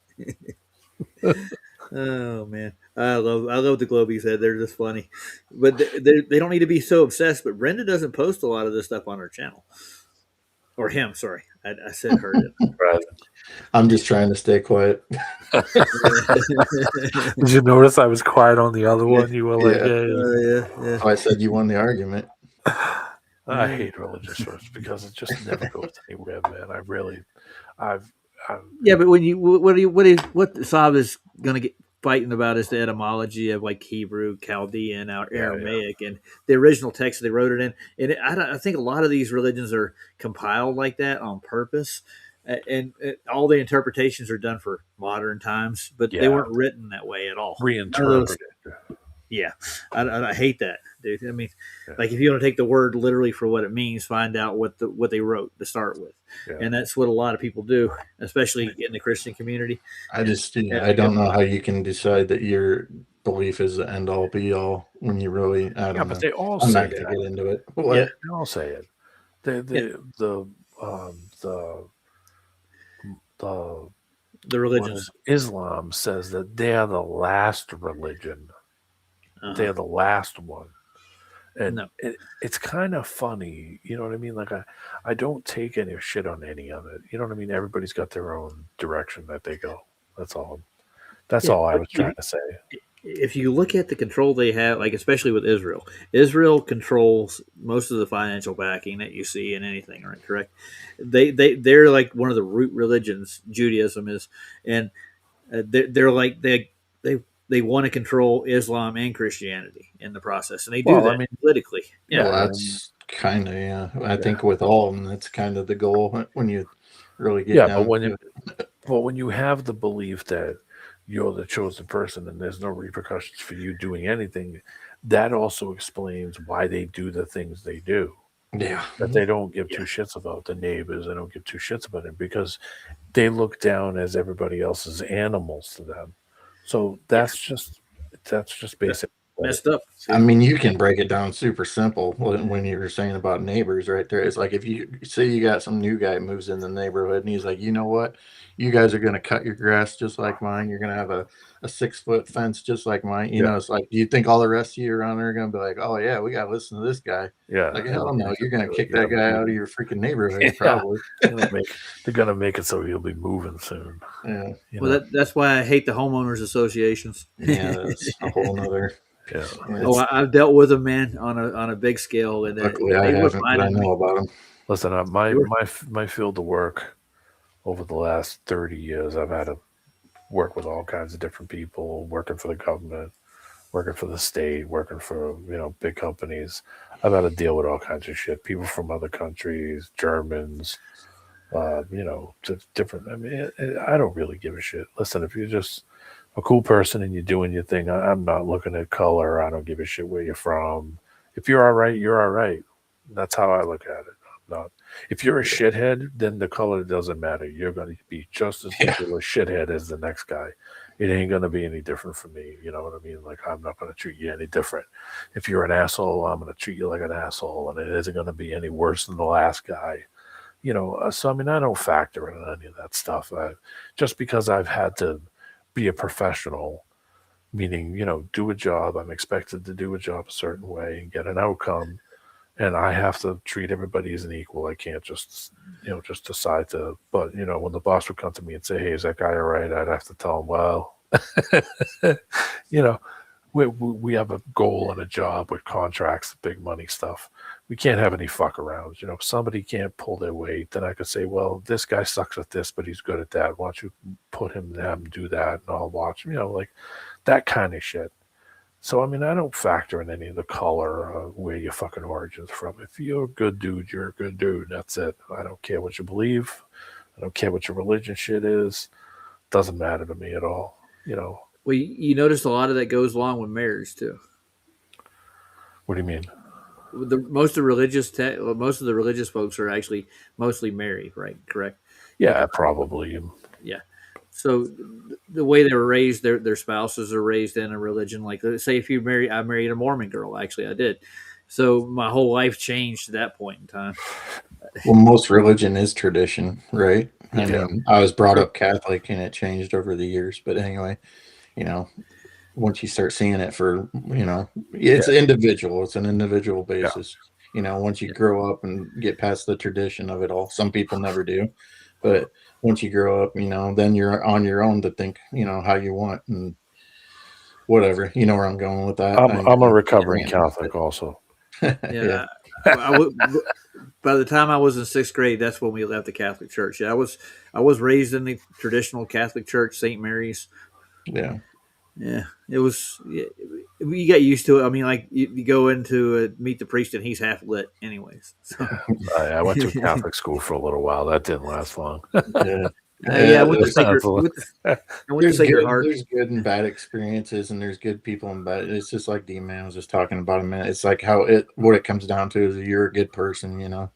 Oh man, I love the Globies. They're just funny, but they don't need to be so obsessed. But Brenda doesn't post a lot of this stuff on her channel, or him. Sorry, I said her. I'm just trying to stay quiet. Did you notice I was quiet on the other one? You were like, yeah. I said you won the argument. I hate religious roast because it just never goes anywhere, man. Yeah, but when what Saab is going to get fighting about is the etymology of like Hebrew, Chaldean, Aramaic, and the original text they wrote it in. And I think a lot of these religions are compiled like that on purpose. And all the interpretations are done for modern times, but they weren't written that way at all. Reinterpreted. Yeah, I hate that, dude. I mean, like if you want to take the word literally for what it means, find out what they wrote to start with, and that's what a lot of people do, especially in the Christian community. I don't know how you can decide that your belief is the end all be all when you really. I don't know. But they all I'm say not going to get into it. What? Yeah, they all say it. The religions. Islam says that they are the last religion. They're the last one. And it's kind of funny. You know what I mean? Like, I don't take any shit on any of it. You know what I mean? Everybody's got their own direction that they go. That's all. That's all I was trying to say. If you look at the control they have, like especially with Israel controls most of the financial backing that you see in anything, right? Correct? They're like one of the root religions. Judaism is, and they're like they want to control Islam and Christianity in the process, and they do that politically. Yeah, well, that's kind of I think with all of them, that's kind of the goal when you really get down. But when you have the belief that you're the chosen person and there's no repercussions for you doing anything, that also explains why they do the things they do. Yeah. that they don't give two shits about the neighbors. They don't give two shits about it because they look down as everybody else as animals to them. So that's just basic. Messed up. I mean, you can break it down super simple when you were saying about neighbors right there. It's like if you say you got some new guy moves in the neighborhood and he's like, you know what? You guys are going to cut your grass just like mine. You're going to have a 6-foot fence just like mine. You know, it's like, do you think all the rest of you around there are going to be like, oh, yeah, we got to listen to this guy? Yeah. Like, hell no. You're going to kick that guy out of your freaking neighborhood, probably. They're going to make it so he'll be moving soon. Yeah. Well, that's why I hate the homeowners associations. Yeah, that's a whole nother. Yeah. Oh, I've dealt with them, man, on a big scale, and Luckily, I haven't, but I know about them. Listen, my field of work over the last 30 years, I've had to work with all kinds of different people, working for the government, working for the state, working for big companies. I've had to deal with all kinds of shit. People from other countries, Germans, different. I mean, I don't really give a shit. Listen, if you're just a cool person and you're doing your thing, I'm not looking at color. I don't give a shit where you're from. If you're all right, you're all right. That's how I look at it. I'm not. If you're a shithead, then the color doesn't matter. You're going to be just as much of a shithead as the next guy. It ain't going to be any different for me. You know what I mean? Like, I'm not going to treat you any different. If you're an asshole, I'm going to treat you like an asshole, and it isn't going to be any worse than the last guy. So I mean, I don't factor in any of that stuff. Just because I've had to be a professional, meaning, do a job. I'm expected to do a job a certain way and get an outcome. And I have to treat everybody as an equal. I can't just decide to, but, when the boss would come to me and say, hey, is that guy all right? I'd have to tell him, well, we have a goal and a job with contracts, big money stuff. We can't have any fuck arounds. If somebody can't pull their weight, then I could say, well, this guy sucks at this, but he's good at that. Why don't you put him and have him do that, and I'll watch him, like that kind of shit. So, I mean, I don't factor in any of the color or where your fucking origin's from. If you're a good dude, you're a good dude. That's it. I don't care what you believe. I don't care what your religion shit is. Doesn't matter to me at all. Well, you notice a lot of that goes along with marriage too. What do you mean? Most of the religious folks are actually mostly married, right? Correct? Yeah, probably. Yeah. So the way they were raised, their spouses are raised in a religion. Like, say, I married a Mormon girl. Actually, I did. So my whole life changed at that point in time. Well, most religion is tradition, right? I mean, I was brought up Catholic, and it changed over the years. But anyway, once you start seeing it for, it's individual. It's an individual basis. Once you grow up and get past the tradition of it all, some people never do. But once you grow up, then you're on your own to think, how you want and whatever. You know where I'm going with that. I'm a recovering Catholic also. Yeah. By the time I was in 6th grade, that's when we left the Catholic Church. I was raised in the traditional Catholic Church, St. Mary's. Yeah. Yeah, it was. You got used to it. I mean, like you go into meet the priest and he's half lit, anyways. So. I went to Catholic school for a little while. That didn't last long. I went to Sacred Heart. There's good and bad experiences, and there's good people and bad. It's just like D-Man was just talking about a minute. It's like what it comes down to is you're a good person,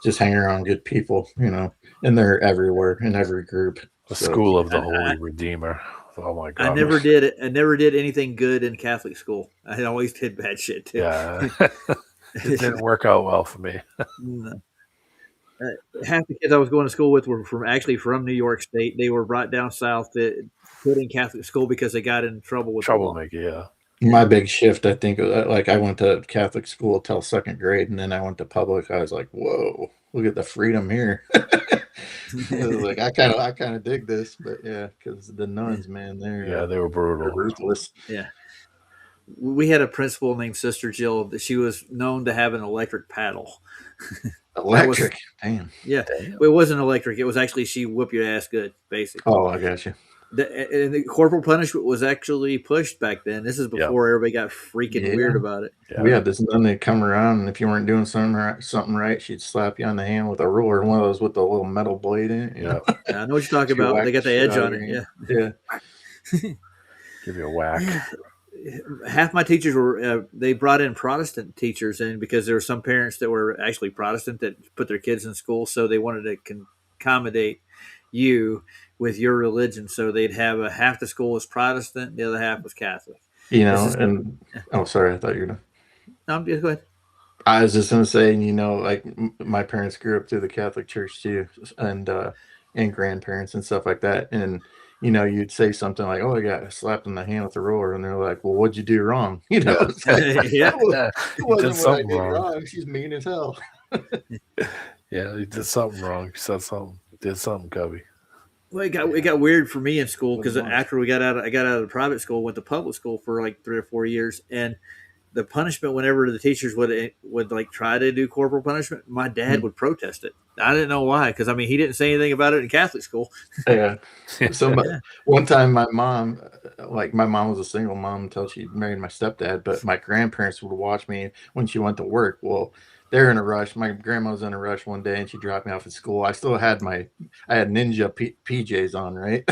just hang around good people, and they're everywhere in every group. The school of the Holy Redeemer. Oh my God! I never did anything good in Catholic school. I always did bad shit too. Yeah, it didn't work out well for me. No. Half the kids I was going to school with were from New York State. They were brought down south to put in Catholic school because they got in trouble with troublemaker. Yeah. My big shift, I think, like I went to Catholic school till 2nd grade, and then I went to public. I was like, whoa, look at the freedom here. I was like, I kind of dig this, but yeah, because the nuns, man, they were brutal, ruthless. Yeah, we had a principal named Sister Jill. She was known to have an electric paddle. Electric, damn. Yeah, It wasn't electric. It was actually she whoop your ass good, basically. Oh, I got you. The corporal punishment was actually pushed back then. This is before everybody got freaking weird about it. Yeah. We had this nun that come around, and if you weren't doing something right, she'd slap you on the hand with a ruler, one of those with the little metal blade in it. Yeah, I know what you're talking about. They got the edge on it. Yeah. Give you a whack. half my teachers were they brought in Protestant teachers in because there were some parents that were actually Protestant that put their kids in school, so they wanted to accommodate you with your religion. So they'd have a half the school was Protestant, the other half was Catholic. And oh, sorry, I thought you were done. No, just go ahead. I was just gonna say, like my parents grew up through the Catholic Church too, and grandparents and stuff like that, and you'd say something like, "Oh, I got slapped in the hand with a ruler," and they're like, "Well, what'd you do wrong?" It's like, Yeah. It wasn't what I did wrong. She's mean as hell. Yeah, he did something wrong. He said something. Did something, Cubby. Well, it got weird for me in school because after I got out of the private school, went to public school for like 3 or 4 years, and the punishment whenever the teachers would like try to do corporal punishment, my dad would protest it. I didn't know why, because I mean he didn't say anything about it in Catholic school. Yeah. So one time my mom was a single mom until she married my stepdad, but my grandparents would watch me when she went to work. Well, they're in a rush. My grandma was in a rush one day and she dropped me off at school. I still had I had ninja PJs on, right?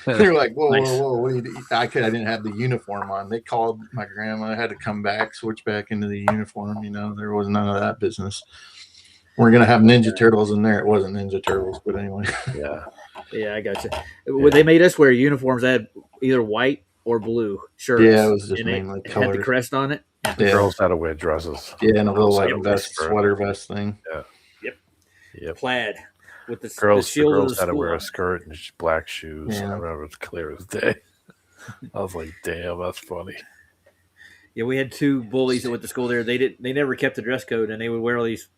They're like, whoa, Nice. whoa. I didn't have the uniform on. They called my grandma. I had to come back, switch back into the uniform. There was none of that business. We're going to have Ninja Turtles in there. It wasn't Ninja Turtles, but anyway. Yeah, I got you. Yeah. They made us wear uniforms that had either white or blue shirts. Yeah, it was just mainly colors. Had the crest on it. Yeah. The girls had to wear dresses. Yeah, and a little sweater vest thing. Yeah. Yep. Plaid with the girls had to wear a skirt and black shoes. Yeah. I remember it was clear as day. I was like, damn, that's funny. Yeah, we had 2 bullies that went to school there. They never kept the dress code, and they would wear all these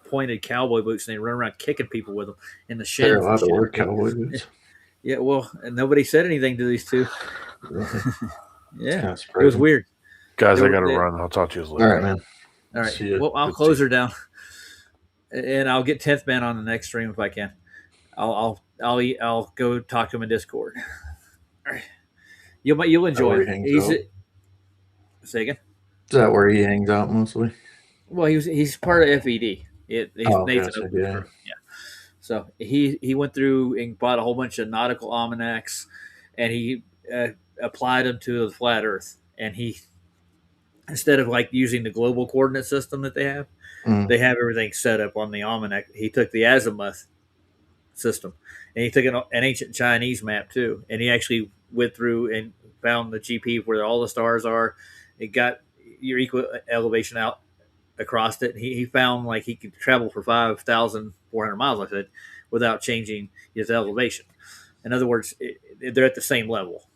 pointed cowboy boots, and they run around kicking people with them in the shins. They're allowed to wear cowboy boots. Yeah, well, and nobody said anything to these 2. Yeah, it was weird. Guys, I got to run. I'll talk to you later. All right, man. All right. Well, I'll close her down, and I'll get 10th Man on the next stream if I can. I'll go talk to him in Discord. All right. You'll enjoy it. Say again. Is that where he hangs out mostly? Well, he's part of FED. He's Nathan. Yeah. So he went through and bought a whole bunch of nautical almanacs, and he applied them to the flat Earth. And he, instead of like using the global coordinate system that they have everything set up on the almanac. He took the azimuth system, and he took an ancient Chinese map too, and he actually went through and found the GP where all the stars are. It got your equal elevation out across it. He found like he could travel for 5,400 miles, I said, without changing his elevation. In other words, they're at the same level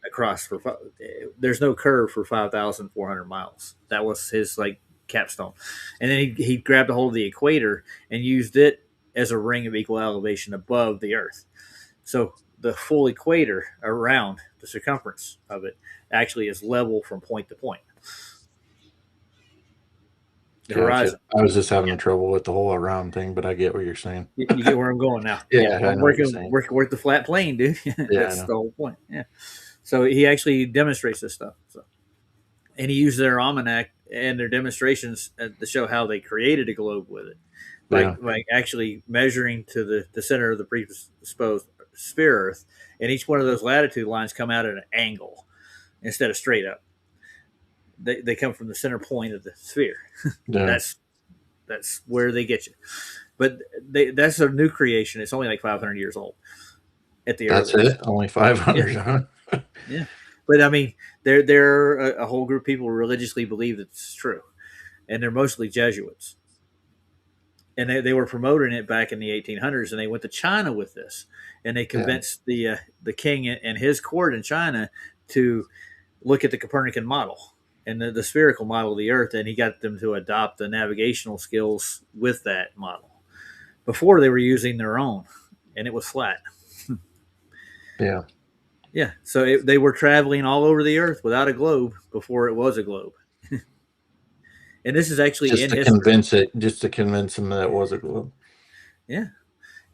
across. There's no curve for 5,400 miles. That was his like capstone. And then he grabbed a hold of the equator and used it as a ring of equal elevation above the Earth. So the full equator around the circumference of it actually is level from point to point. The horizon. I was just having trouble with the whole around thing, but I get what you're saying. You get where I'm going now. I'm working with the flat plane, dude. That's the whole point. Yeah. So he actually demonstrates this stuff. So, and he used their almanac and their demonstrations to show how they created a globe with it, like actually measuring to the center of the predisposed sphere Earth, and each one of those latitude lines come out at an angle instead of straight up. They come from the center point of the sphere. Yeah. That's where they get you. But that's a new creation. It's only like 500 years old. At the that's earliest. It. Only 500. Yeah. Yeah. But I mean, there are a whole group of people who religiously believe that it's true, and they're mostly Jesuits. And they were promoting it back in the 1800s, and they went to China with this, and they convinced the king and his court in China to look at the Copernican model and the spherical model of the Earth, and he got them to adopt the navigational skills with that model. Before they were using their own, and it was flat. Yeah. Yeah, so they were traveling all over the Earth without a globe before it was a globe. And this is actually just to convince them that it was a globe. Yeah,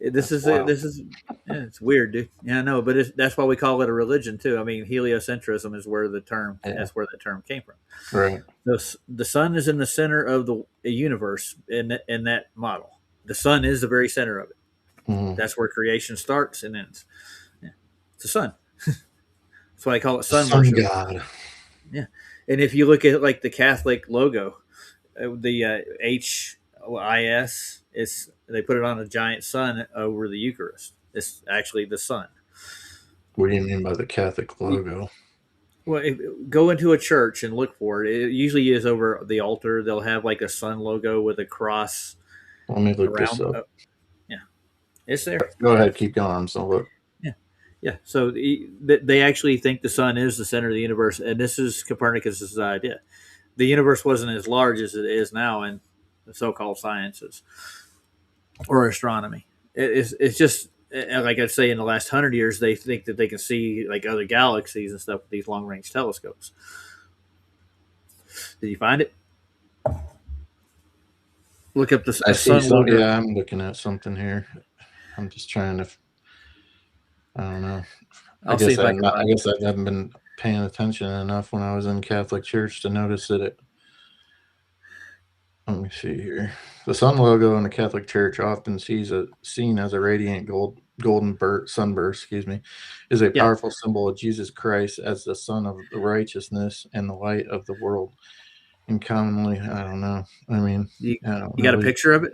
it's weird, dude. Yeah, I know, but that's why we call it a religion too. I mean, heliocentrism is where the term that's where the term came from. Right. The sun is in the center of the universe in that model. The sun is the very center of it. Mm-hmm. That's where creation starts and ends. Yeah. It's the sun. That's why I call it sun worship. God. Yeah, and if you look at like the Catholic logo, the HIS, it's they put it on a giant sun over the Eucharist. It's actually the sun. What do you mean by the Catholic logo? Well, go into a church and look for it. It usually is over the altar. They'll have like a sun logo with a cross Let me look this around. up. Yeah, it's there. Go ahead, keep going. I'm still look. Yeah, yeah. So they actually think the sun is the center of the universe, and this is Copernicus's idea. The universe wasn't as large as it is now in the so-called sciences or astronomy. It's just like I'd say in the last 100 years, they think that they can see like other galaxies and stuff with these long-range telescopes. Did you find it? Look up the I see sun some. logo. Yeah, I'm looking at something here. I'm just trying to. I don't know. I I'll see guess if I can I find guess I haven't been paying attention enough when I was in Catholic church to notice that it. Let me see here. The sun logo in the Catholic Church, often seen as a radiant golden sunburst, is a it. Yeah, powerful symbol of Jesus Christ as the Son of the righteousness and the light of the world. And commonly, I don't know. I mean, you, I don't you got a know. picture of it?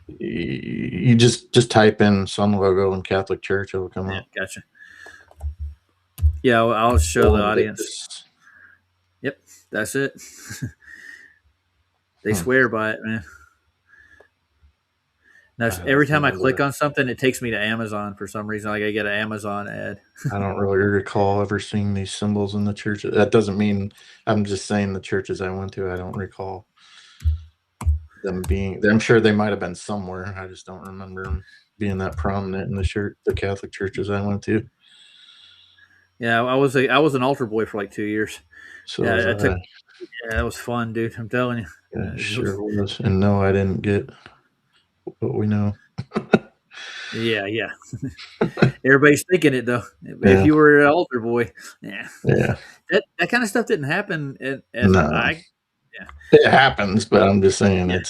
You just type in sun logo in Catholic Church, it'll come Yeah, up. gotcha. Yeah, I'll show the audience. Invictus. Yep, that's it. They swear by it, man. Now, every time I click on something, it takes me to Amazon for some reason. Like I get an Amazon ad. I don't really recall ever seeing these symbols in the church. That doesn't mean I'm just saying the churches I went to, I don't recall them being. I'm sure they might have been somewhere. I just don't remember them being that prominent in the Catholic churches I went to. Yeah, I was an altar boy for like 2 years. So yeah, that was fun, dude. I'm telling you. Yeah, sure was. And no, I didn't get what we know. Yeah. Everybody's thinking it though. If you were an altar boy, yeah, that kind of stuff didn't happen. No. It happens, but I'm just saying it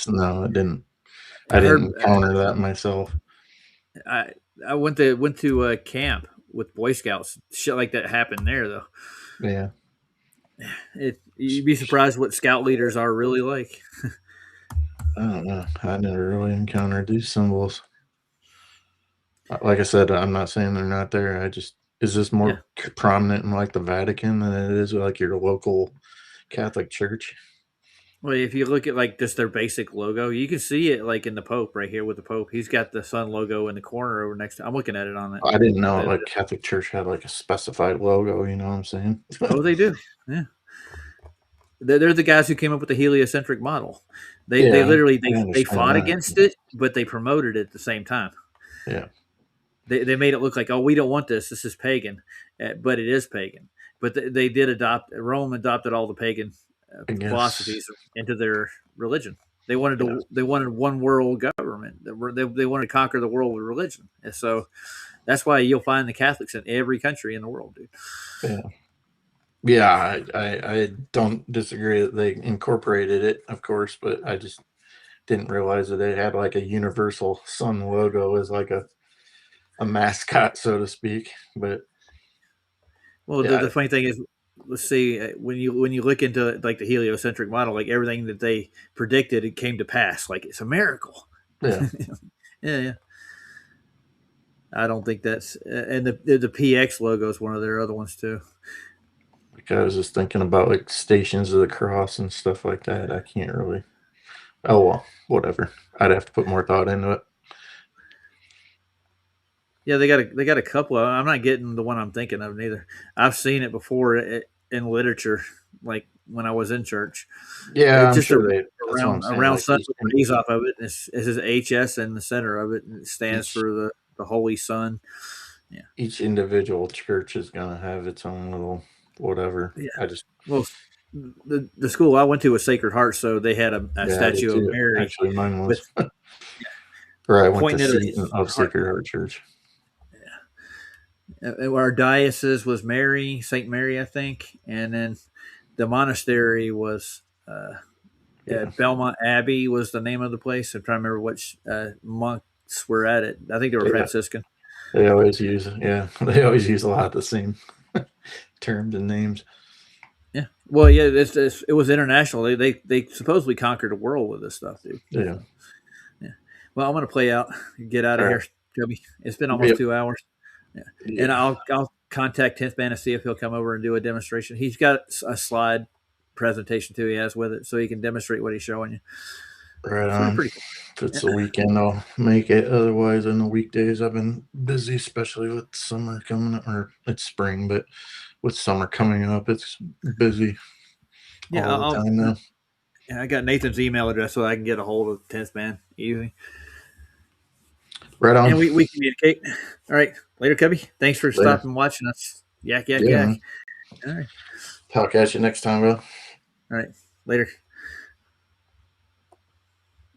didn't. I didn't encounter that myself. I went to camp with Boy Scouts. Shit like that happened there though. Yeah. You'd be surprised what scout leaders are really like. I don't know. I never really encountered these symbols. Like I said, I'm not saying they're not there. Is this more prominent in like the Vatican than it is like your local Catholic church? Well, if you look at like just their basic logo, you can see it like in the Pope right here with the Pope. He's got the sun logo in the corner over next to. I'm looking at it on it. I didn't know like Catholic Church had like a specified logo. You know what I'm saying? Oh, they do. Yeah. They're the guys who came up with the heliocentric model. They literally they fought against it, but they promoted it at the same time. Yeah. They made it look like, oh, we don't want this. This is pagan, but it is pagan. But they did Rome adopted all the pagan philosophies into their religion. They wanted one world government. They wanted to conquer the world with religion. And so that's why you'll find the Catholics in every country in the world, dude. Yeah. Yeah, I don't disagree that they incorporated it, of course, but I just didn't realize that they had like a universal sun logo as like a mascot, so to speak. But the funny thing is, let's see, when you look into like the heliocentric model, like everything that they predicted, it came to pass. Like it's a miracle. Yeah. Yeah. I don't think that's and the PX logo is one of their other ones too. Like I was just thinking about like Stations of the Cross and stuff like that. I can't really. Oh well, whatever. I'd have to put more thought into it. Yeah, they got a couple. I'm not getting the one I'm thinking of neither. I've seen it before in literature, like when I was in church. Yeah, it's just sure around sun rays off of it. It says HS in the center of it, and it stands for the Holy Sun. Yeah. Each individual church is gonna have its own little whatever. Yeah. The school I went to was Sacred Heart, so they had a statue of Mary. Actually, mine was. Or I went to Seton of Sacred Heart Church. Yeah. Our diocese was St. Mary, I think, and then the monastery was Belmont Abbey was the name of the place. I'm trying to remember which monks were at it. I think they were Franciscan. They always use a lot of the same terms and names. Yeah. Well, yeah, it was international. They supposedly conquered the world with this stuff, dude. Yeah. Yeah. Well, I'm gonna play out, get out of All here, right. Chubby. It's been almost Yep. 2 hours. Yeah. And Yeah. I'll contact 10th Man and see if he'll come over and do a demonstration. He's got a slide presentation too. He has with it, so he can demonstrate what he's showing you. Right So on. pretty cool. If it's the weekend, I'll make it. Otherwise, on the weekdays, I've been busy, especially with summer coming up, or it's spring, but with summer coming up, it's busy Yeah, all the time now. Yeah, I got Nathan's email address so I can get a hold of 10th Man easy. Right on. And we communicate. All right. Later, Cubby. Thanks for Later. stopping and watching us. Yak, yak, Yeah, yak. man. All right. Talk at you next time, bro. All right. Later.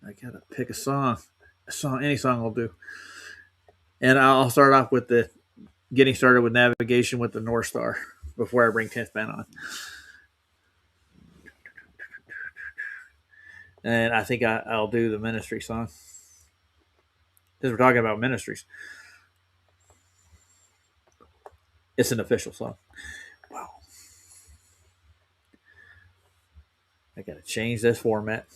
I got to pick a song. Any song will do. And I'll start off with the getting started with navigation with the North Star before I bring 10th Man on. And I think I'll do the ministry song. Because we're talking about ministries. It's an official song. Wow. I got to change this format.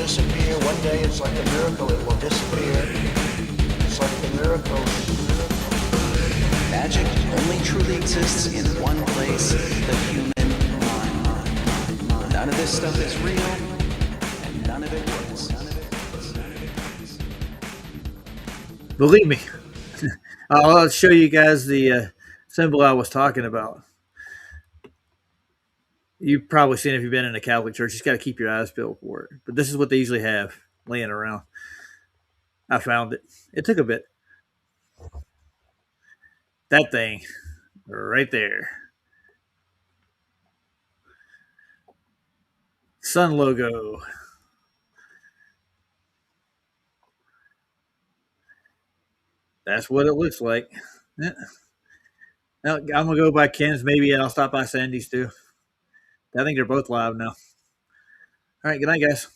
disappear. One day it's like a miracle, it will disappear. It's like the miracle. Magic only truly exists in one place, the human mind. None of this stuff is real, and none of it works. Believe me. I'll show you guys the symbol I was talking about. You've probably seen it if you've been in a Catholic church. You just got to keep your eyes peeled for it. But this is what they usually have laying around. I found it. It took a bit. That thing right there. Sun logo. That's what it looks like. Yeah. Now, I'm going to go by Ken's maybe, and I'll stop by Sandy's too. I think they're both live now. All right, good night, guys.